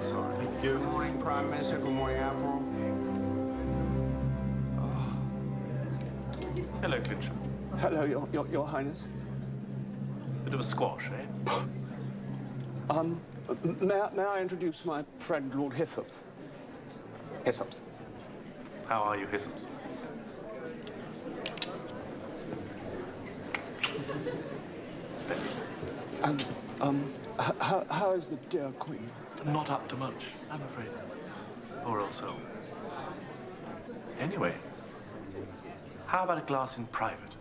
Sorry. Thank you. Good morning, Prime Minister. Good morning, Admiral. Hello, Clincham. Hello, Your Highness. Bit of a squash, eh? May I introduce my friend, Lord Hissops? Hissops. How are you, Hissops? And, how is the dear Queen? Not up to much, I'm afraid. Poor old soul. Anyway, how about a glass in private?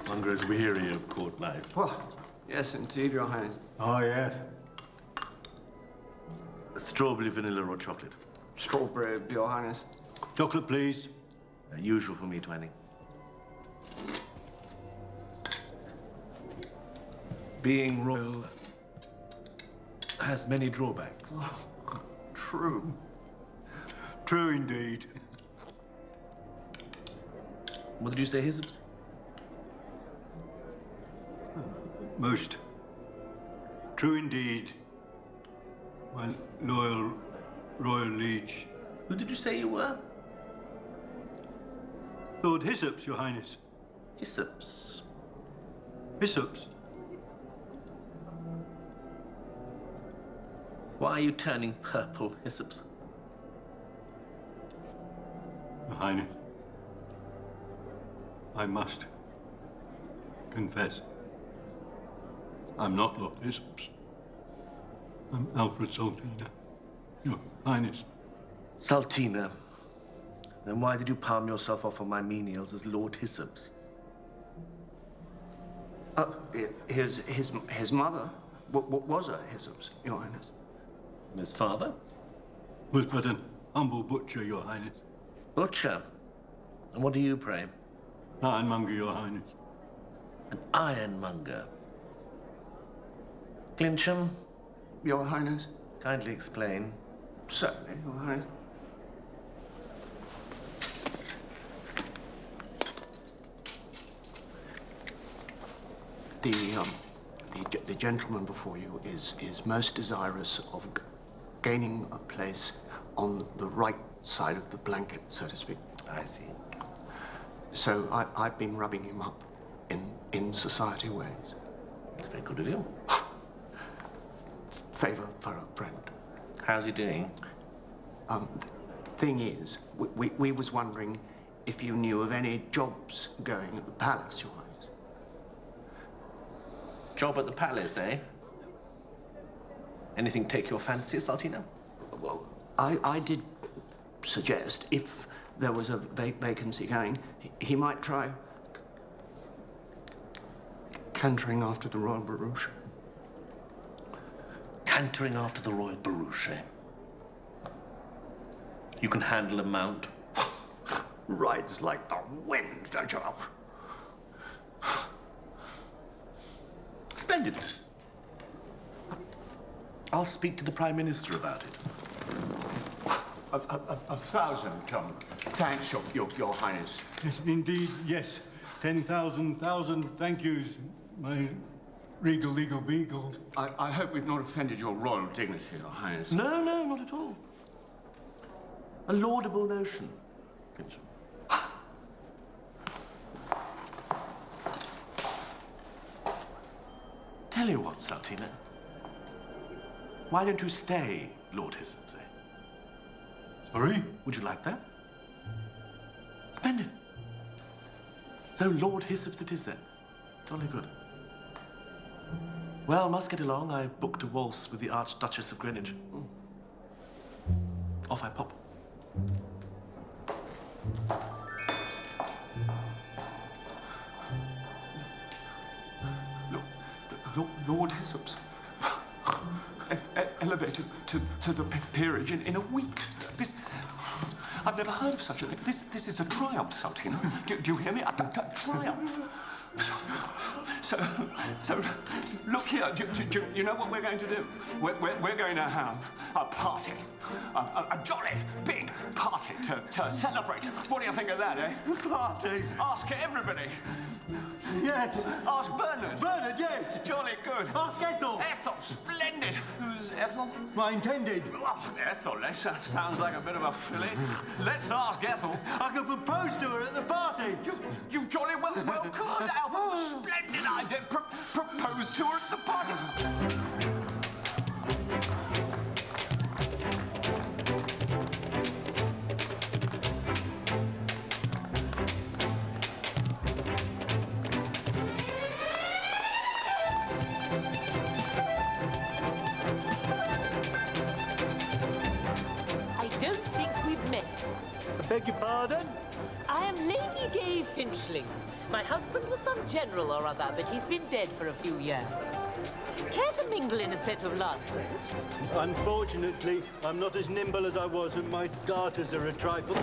One grows weary of court life. Well, yes, indeed, Your Highness. Oh, yes. Strawberry, vanilla, or chocolate? Strawberry, Your Highness. Chocolate, please. Usual for me, Twining. Being royal has many drawbacks. True. True indeed. What did you say, Hissops? Most true indeed, my loyal royal liege. Who did you say you were? Lord Hissops, Your Highness. Hissops? Hissops. Why are you turning purple, Hissops? Your Highness, I must confess. I'm not Lord Hissops. I'm Alfred Saltina, Your Highness. Saltina? Then why did you palm yourself off on my menials as Lord Hissops? His mother was a Hissops, Your Highness. And his father? Was but an humble butcher, Your Highness. Butcher? And what do you, pray? Ironmonger, Your Highness. An ironmonger? Clincham? Your Highness. Kindly explain. Certainly, Your Highness. The gentleman before you is most desirous of gaining a place on the right side of the blanket, so to speak. I see. So I've been rubbing him up in society ways. It's very good of you. Favour for a friend. How's he doing? Thing is, we was wondering if you knew of any jobs going at the palace, Your Highness. Job at the palace, eh? Anything take your fancy, Saltina? Well, I did suggest if there was a vacancy going, he might try cantering after the royal barouche. Cantering after the royal barouche, eh? You can handle a mount. Rides like the wind, don't you? Splendid. I'll speak to the Prime Minister about it. A thousand, thanks, Your Highness. Yes, indeed, yes. 10,000 thank yous, my regal legal beagle. I hope we've not offended your royal dignity, Your Highness. No, not at all. A laudable notion. Tell you what, Saltina. Why don't you stay, Lord Hissops, eh? Sorry? Would you like that? Splendid. So Lord Hissops it is then. Jolly good. Well, must get along. I've booked a waltz with the Archduchess of Greenwich. Off I pop. Lord Hissops, elevated to the peerage in a week. I've never heard of such a thing. This is a triumph, Saltina. Do you hear me? A triumph. So, look here. Do you know what we're going to do? We're going to have a party, a jolly big party to celebrate. What do you think of that, eh? Party? Ask everybody. Yes. Ask Bernard. Bernard, yes. Jolly good. Ask Ethel. Ethel, splendid. Who's Ethel? My intended. Oh, Ethel, that sounds like a bit of a filly. Let's ask Ethel. I could propose to her at the party. You jolly well could, Ethel. Splendid idea. Propose to her at the party. Beg your pardon? I am Lady Gay Finchling. My husband was some general or other, but he's been dead for a few years. Care to mingle in a set of lancers? Unfortunately, I'm not as nimble as I was, and my garters are a trifle.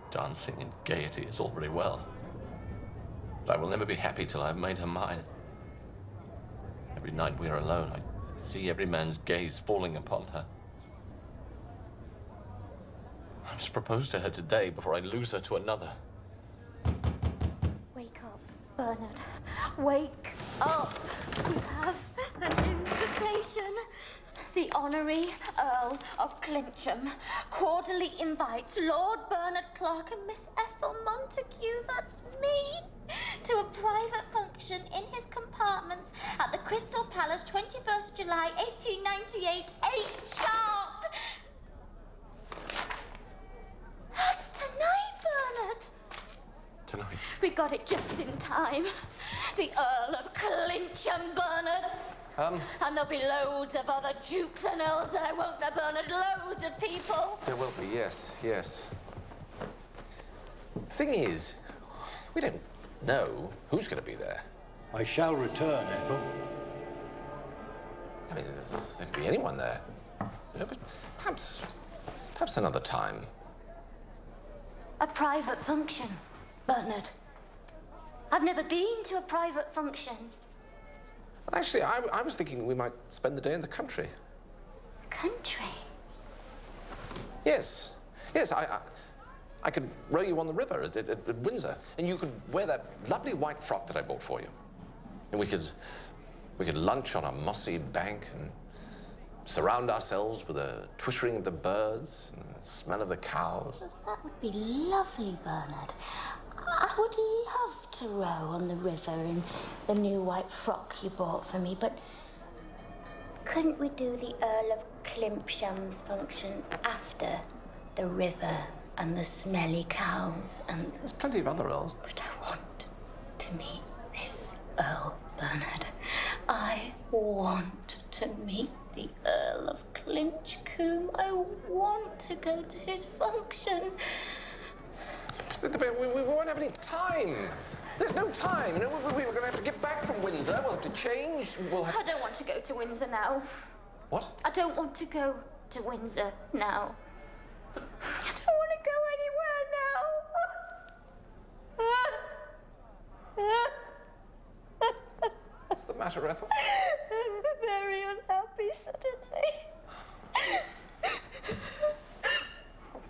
Dancing and gaiety is all very well, but I will never be happy till I have made her mine. Every night we are alone, I see every man's gaze falling upon her. I must propose to her today before I lose her to another. Wake up, Bernard. Wake up. We have an invitation. The Honorary Earl of Clincham cordially invites Lord Bernard Clark and Miss Ethel Montague, that's me, to a private function in his compartments at the Crystal Palace, 21st July, 1898, 8 sharp. That's tonight, Bernard. Tonight? We got it just in time. The Earl of Clincham, Bernard. And there'll be loads of other dukes and earls there, won't there, Bernard? Loads of people. There will be, yes, yes. Thing is, we don't know who's going to be there. I shall return, Ethel. I mean, there could be anyone there. You know, but perhaps another time. A private function, Bernard. I've never been to a private function. Actually, I was thinking we might spend the day in the country. Country? Yes. Yes, I could row you on the river at Windsor, and you could wear that lovely white frock that I bought for you. And we could lunch on a mossy bank and surround ourselves with the twittering of the birds and the smell of the cows. That would be lovely, Bernard. I would love to row on the river in the new white frock you bought for me, but couldn't we do the Earl of Climpsham's function after the river and the smelly cows and... There's plenty of other earls. But I want to meet this Earl, Bernard. I want to meet the Earl of Clinchcombe. I want to go to his function. We won't have any time. There's no time. You know, we're going to have to get back from Windsor. We'll have to change. We'll have I don't want to go to Windsor now. What? I don't want to go to Windsor now. I don't want to go anywhere now. What's the matter, Ethel? I'm very unhappy suddenly.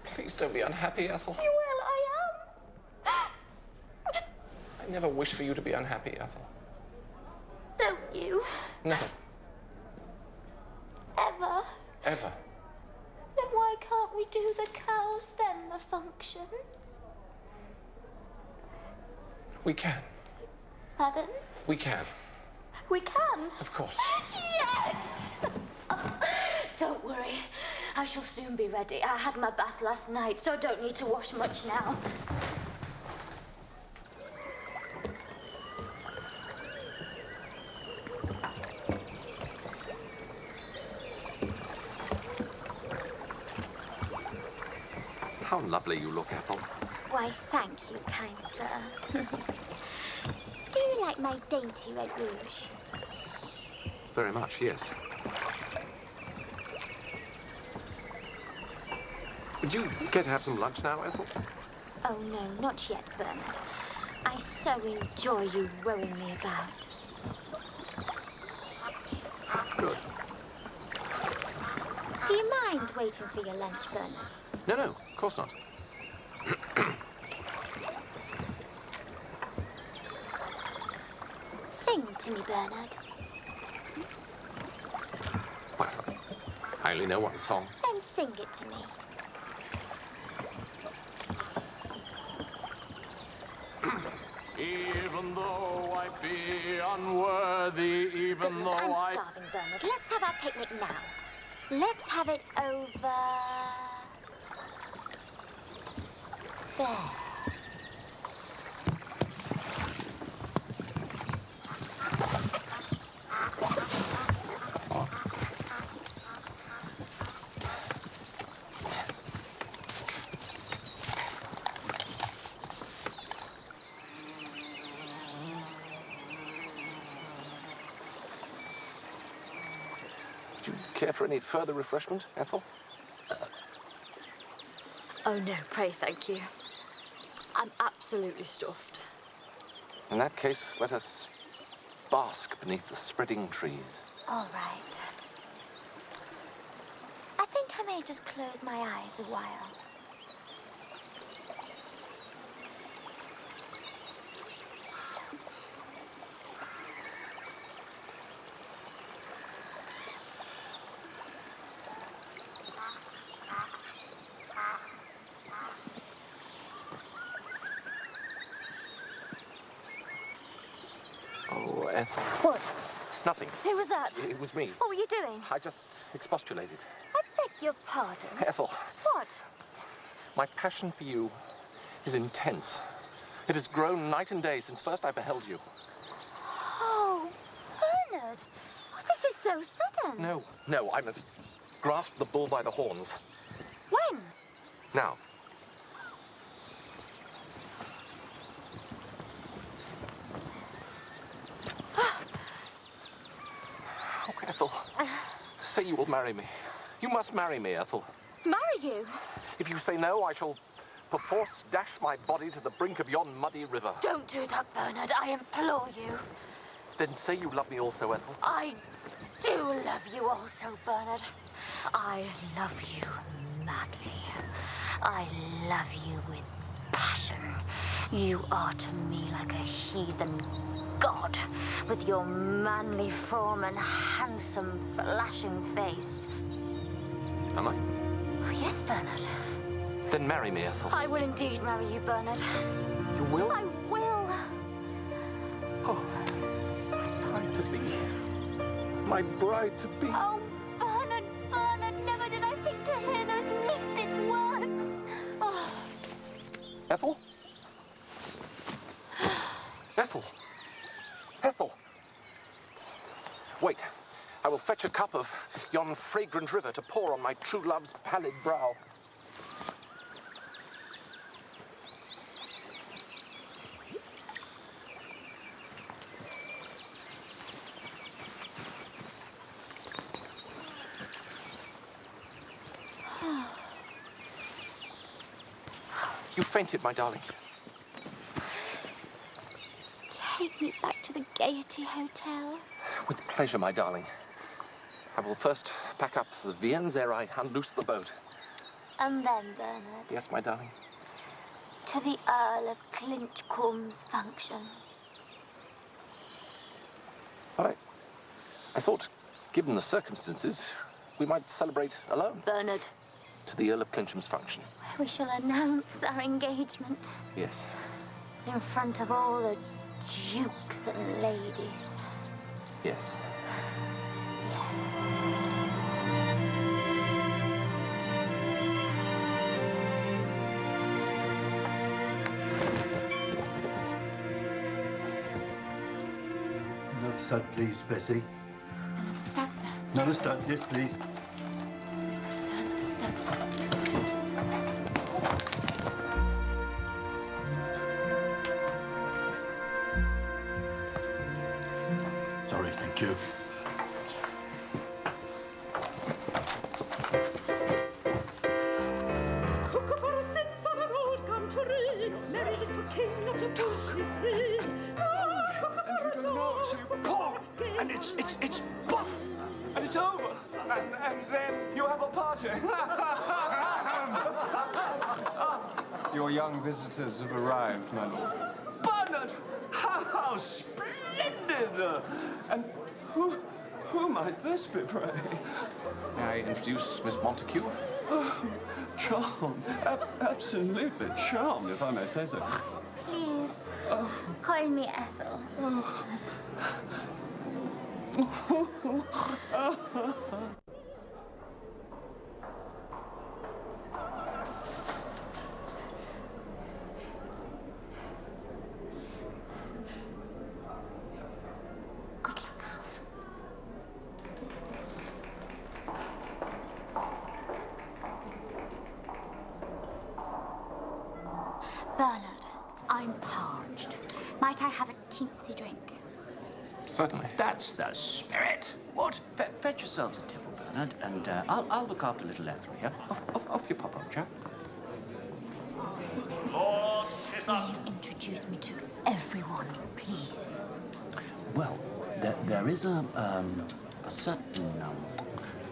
Please don't be unhappy, Ethel. Well, I am. I never wish for you to be unhappy, Ethel. Don't you? Never. Ever? Ever. Then why can't we do the cows then, the function? We can. Pardon? We can. We can? Of course. Yes! Don't worry. I shall soon be ready. I had my bath last night, so I don't need to wash much now. How lovely you look, Ethel. Why, thank you, kind sir. Do you like my dainty red rouge? Very much, yes. Would you care to have some lunch now, Ethel? Oh, no, not yet, Bernard. I so enjoy you rowing me about. Good. Do you mind waiting for your lunch, Bernard? No, no, of course not. Sing to me, Bernard. Well, I only know one song. Then sing it to me. Even though I be unworthy, even Goodness, though I'm I... starving, Bernard. Let's have our picnic now. Let's have it over... there. Would you care for any further refreshment, Ethel? Oh, no, pray, thank you. I'm absolutely stuffed. In that case, let us bask beneath the spreading trees. All right. I think I may just close my eyes a while. Oh, Ethel. What? Nothing. Who was that? It was me. What were you doing? I just expostulated. I beg your pardon. Ethel, What? my passion for you is intense. It has grown night and day since first I beheld you. Oh, Bernard. Oh, this is so sudden. No, no, I must grasp the bull by the horns. When? Now. Oh, Ethel, say you will marry me. You must marry me, Ethel. Marry you? If you say no, I shall perforce dash my body to the brink of yon muddy river. Don't do that, Bernard. I implore you. Then say you love me also, Ethel. I do love you also, Bernard. I love you madly. I love you with passion. You are to me like a heathen god, with your manly form and handsome, flashing face. Am I? Oh, yes, Bernard. Then marry me, Ethel. I will indeed marry you, Bernard. You will? I will. Oh, my bride-to-be. My bride-to-be. Oh, Bernard, Bernard, never did I think to hear those mystic words. Oh. Ethel? Ethel? Ethel? Wait. I will fetch a cup of yon fragrant river to pour on my true love's pallid brow. You fainted, my darling. Take me back to the Gaiety Hotel. With pleasure, my darling. I will first pack up the viands ere I unloose the boat. And then, Bernard, Yes, my darling. to the Earl of Clinchcombe's function. But I thought, given the circumstances, we might celebrate alone. Bernard. To the Earl of Clinchham's function. We shall announce our engagement Yes. in front of all the dukes and ladies. Yes. stud, please, Bessie. Another stud, sir. Another stud, yes, please. Sir, another stud. Sorry, thank you. Kookaburra sits on a road gum tree. Merry little king of the bush is he. Paul! And it's buff! And it's over! And then you have a party! Your young visitors have arrived, my lord. Bernard! How splendid! And who might this be, pray? May I introduce Miss Montague? Oh, charmed. Absolutely charmed, if I may say so. Please, call me Ethel. Bernard, I'm parched. Might I have a teensy drink? Certainly. That's the spirit. What? Fetch yourselves a tipple, Bernard, and I'll look after little Ethel here. Off you pop up, chap. Lord, kiss Will you introduce me to everyone, please? Well, there is a certain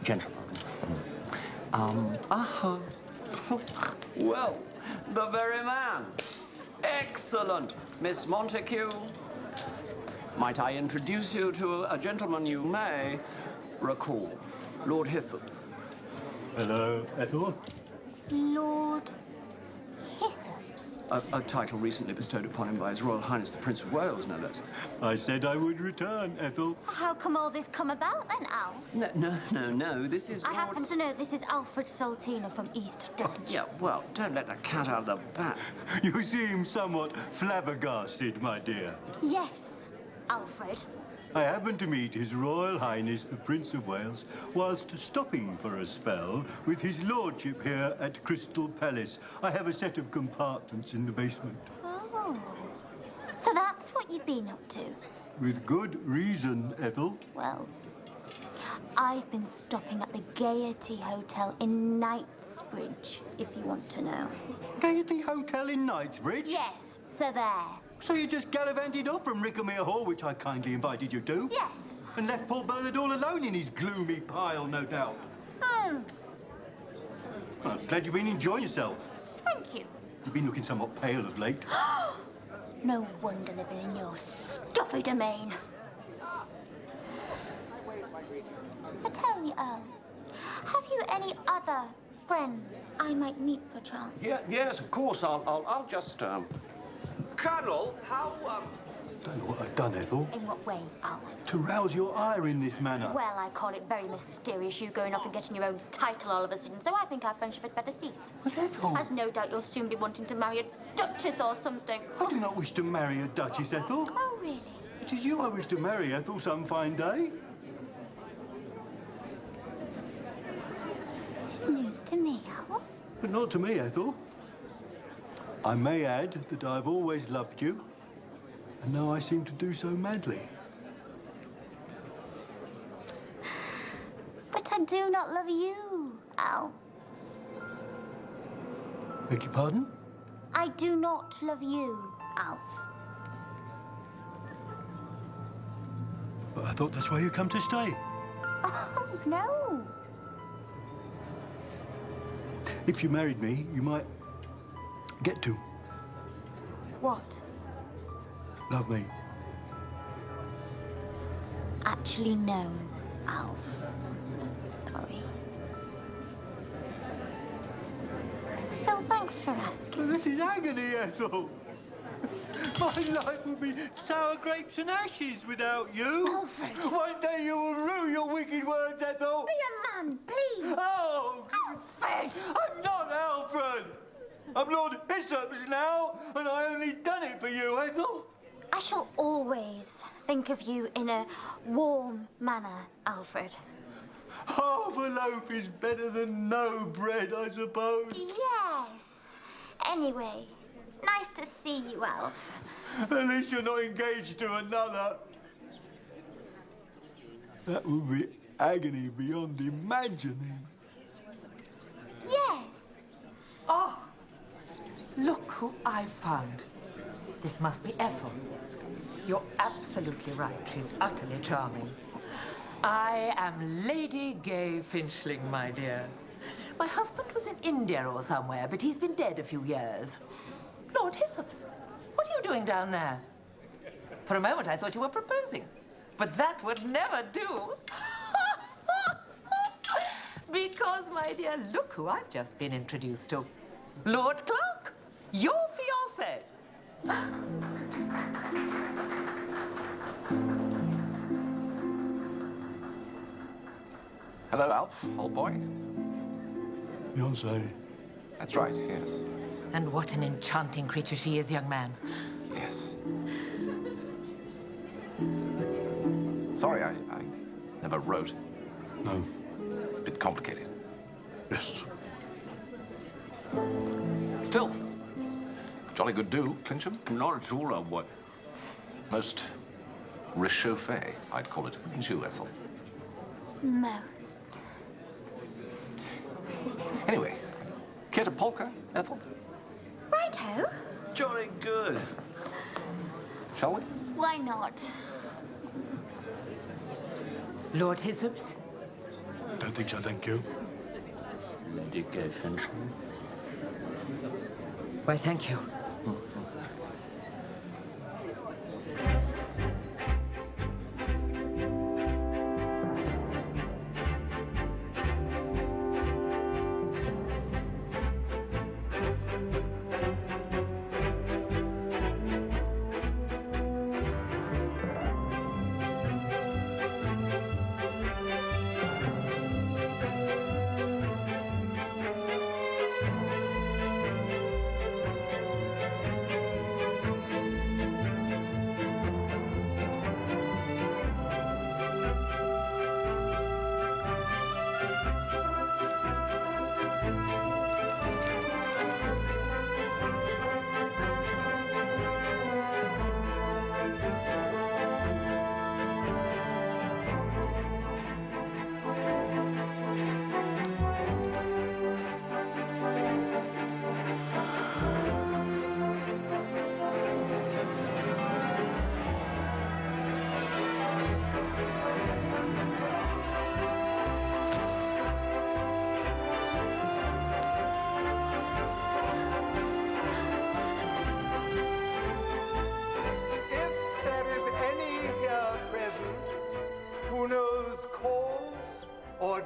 gentleman. Well, the very man. Excellent. Miss Montague, might I introduce you to a gentleman you may recall, Lord Hyssop's. Hello, Ethel. Lord Hyssop's? A title recently bestowed upon him by His Royal Highness the Prince of Wales, no less. I said I would return, Ethel. How come all this come about then, Alf? No, this is I Lord... happen to know this is Alfred Saltina from East Dutch. Yeah, well, don't let the cat out of the bag. You seem somewhat flabbergasted, my dear. Yes, Alfred. I happened to meet His Royal Highness the Prince of Wales whilst stopping for a spell with his lordship here at Crystal Palace. I have a set of compartments in the basement. Oh. So that's what you've been up to? With good reason, Ethel. Well, I've been stopping at the Gaiety Hotel in Knightsbridge, if you want to know. Gaiety Hotel in Knightsbridge? Yes, so there. So you just gallivanted off from Rickamere Hall, which I kindly invited you to? Yes. And left poor Bernard all alone in his gloomy pile, no doubt. Oh, Well, I'm glad you've been enjoying yourself. thank you. You've been looking somewhat pale of late. No wonder living in your stuffy domain. So tell me, Earl, have you any other friends I might meet perchance? Yes, of course. I'll just Colonel, how Don't know what I've done, Ethel. In what way, Alf? To rouse your ire in this manner. Well, I call it very mysterious, you going off and getting your own title all of a sudden, so I think our friendship had better cease. But Ethel... As no doubt you'll soon be wanting to marry a duchess or something. I do not wish to marry a duchess, Ethel. Oh, really? It is you I wish to marry, Ethel, some fine day. This is news to me, Alf. But not to me, Ethel. I may add that I've always loved you, and now I seem to do so madly. But I do not love you, Al. Beg your pardon? I do not love you, Alf. But I thought that's why you come to stay. Oh, no. If you married me, you might get to What? love me. Actually, no, Alf. Sorry. Still, thanks for asking. This is agony, Ethel. My life will be sour grapes and ashes without you. Alfred. One day you will rue your wicked words, Ethel. Be a man, please. Oh! Alfred! I'm not Alfred. I'm Lord Hyssop's now, and I only done it for you, Ethel. I shall always think of you in a warm manner, Alfred. Half a loaf is better than no bread, I suppose. Yes. Anyway, nice to see you, Alf. At least you're not engaged to another. That would be agony beyond imagining. Yes. Oh, look who I found. This must be Ethel. You're absolutely right. She's utterly charming. I am Lady Gay Finchling, my dear. My husband was in India or somewhere, but he's been dead a few years. Lord Hyssops, what are you doing down there? For a moment, I thought you were proposing. But that would never do. Because, my dear, look who I've just been introduced to. Lord Clark, your fiancé. Hello, Alf, old boy. Fiancé. That's right, yes. And what an enchanting creature she is, young man. Yes. Sorry, I never wrote. No. Bit complicated. Yes. Still, jolly good do, Clincham. Not at all, old boy. Most réchauffé, I'd call it. Wouldn't you, Ethel? Most. Anyway, care to polka, Ethel? Righto. Jolly good. Shall we? Why not? Lord Hyssops? Don't think so, thank you. Lady Gay Finchling. Why, thank you.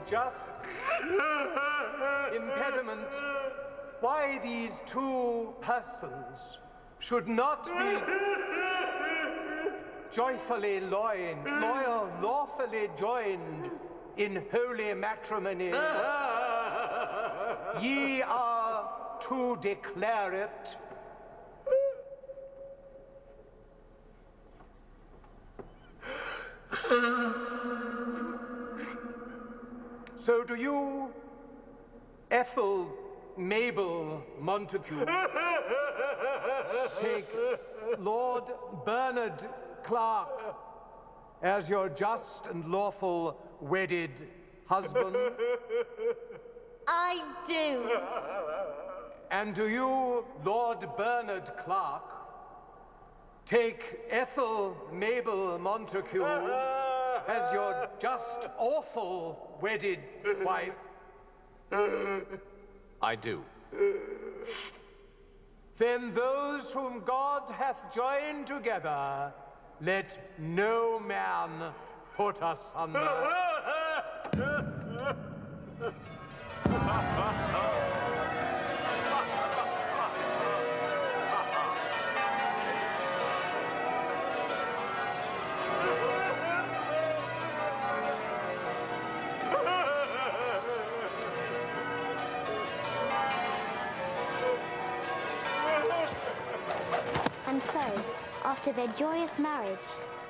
Just impediment why these two persons should not be joyfully loyal, lawfully joined in holy matrimony. Ye are to declare it. So do you, Ethel Mabel Montague, take Lord Bernard Clark as your just and lawful wedded husband? I do. And do you, Lord Bernard Clark, take Ethel Mabel Montague as your just awful wedded wife? I do. Then those whom God hath joined together, let no man put asunder. And so, after their joyous marriage,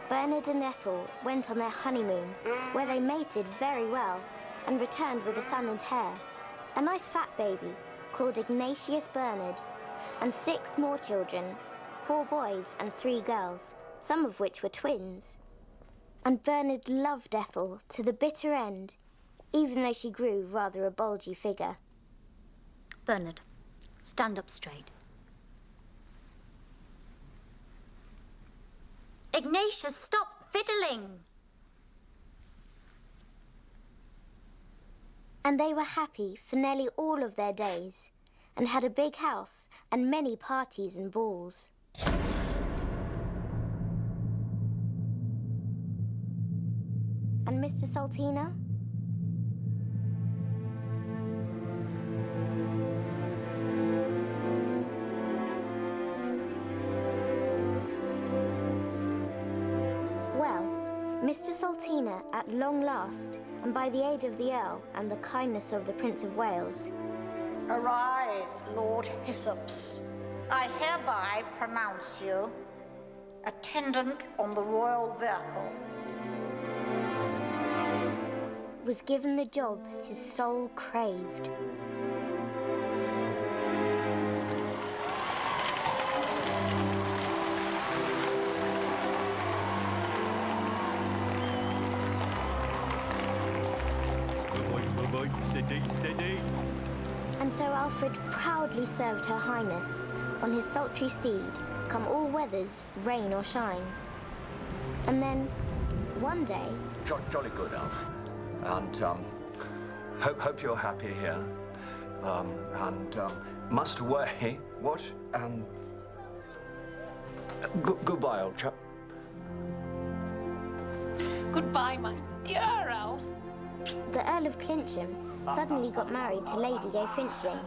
Bernard and Ethel went on their honeymoon, where they mated very well and returned with a son and heir, a nice fat baby called Ignatius Bernard, and 6 more children, 4 boys and 3 girls, some of which were twins. And Bernard loved Ethel to the bitter end, even though she grew rather a bulgy figure. Bernard, stand up straight. Ignatius, stop fiddling! And they were happy for nearly all of their days, and had a big house and many parties and balls. And Mr. Saltina? Well, Mr. Saltina, at long last, and by the aid of the Earl and the kindness of the Prince of Wales. Arise, Lord Hyssops. I hereby pronounce you attendant on the royal vehicle. Was given the job his soul craved. Steady, steady. And so Alfred proudly served Her Highness on his sultry steed, come all weathers, rain or shine. And then, one day... Jolly good, Alf. And, hope you're happy here. Must away. What? Goodbye, old chap. Goodbye, my dear Alf. The Earl of Clincham suddenly got married to Lady Gay Finchling,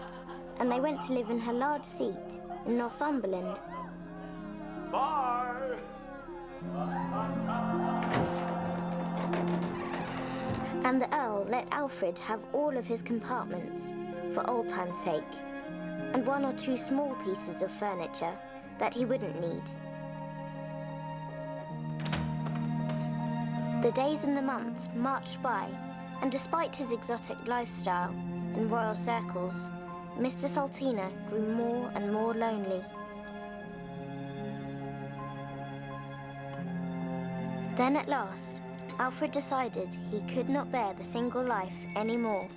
and they went to live in her large seat in Northumberland. Bye! And the Earl let Alfred have all of his compartments, for old time's sake, and 1 or 2 small pieces of furniture that he wouldn't need. The days and the months marched by, and despite his exotic lifestyle in royal circles, Mr. Saltina grew more and more lonely. Then at last, Alfred decided he could not bear the single life anymore.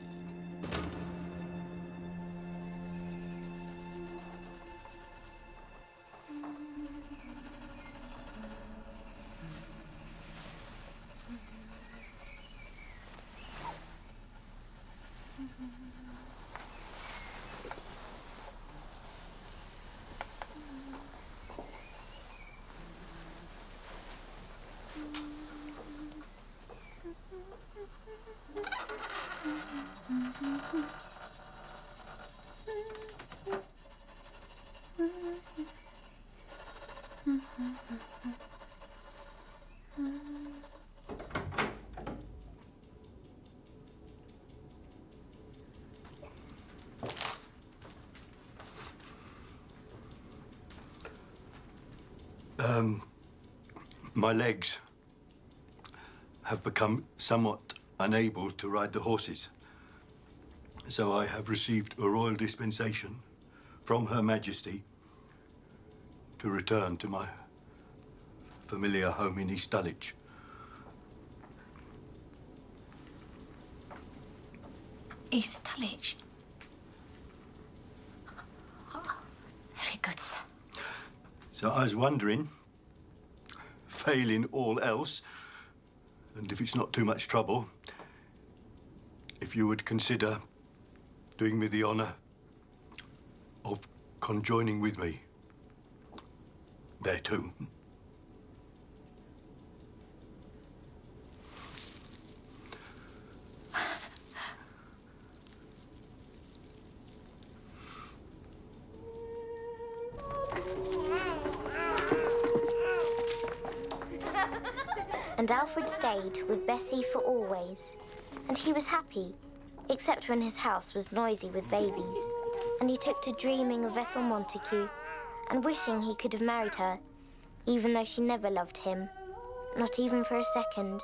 My legs have become somewhat unable to ride the horses. So I have received a royal dispensation from Her Majesty to return to my familiar home in East Dulwich. East Dulwich? Oh, very good, sir. So I was wondering, failing all else, and if it's not too much trouble, if you would consider doing me the honour of conjoining with me there too. And Alfred stayed with Bessie for always, and he was happy, except when his house was noisy with babies, and he took to dreaming of Ethel Montague and wishing he could have married her, even though she never loved him, not even for a second.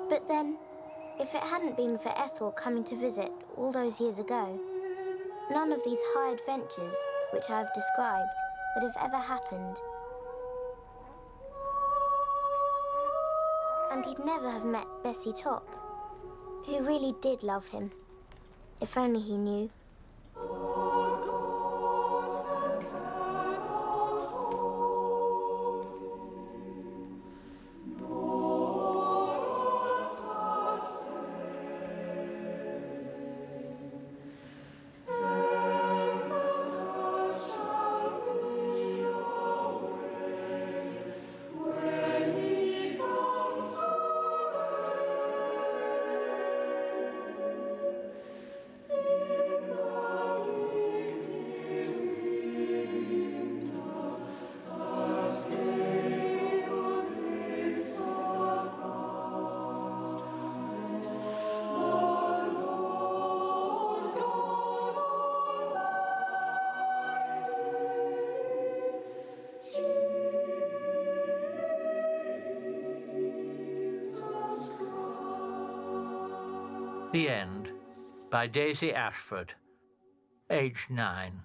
But then, if it hadn't been for Ethel coming to visit all those years ago, none of these high adventures, which I have described, would have ever happened. And he'd never have met Bessie Topp, who really did love him, if only he knew. The End by Daisy Ashford, aged 9.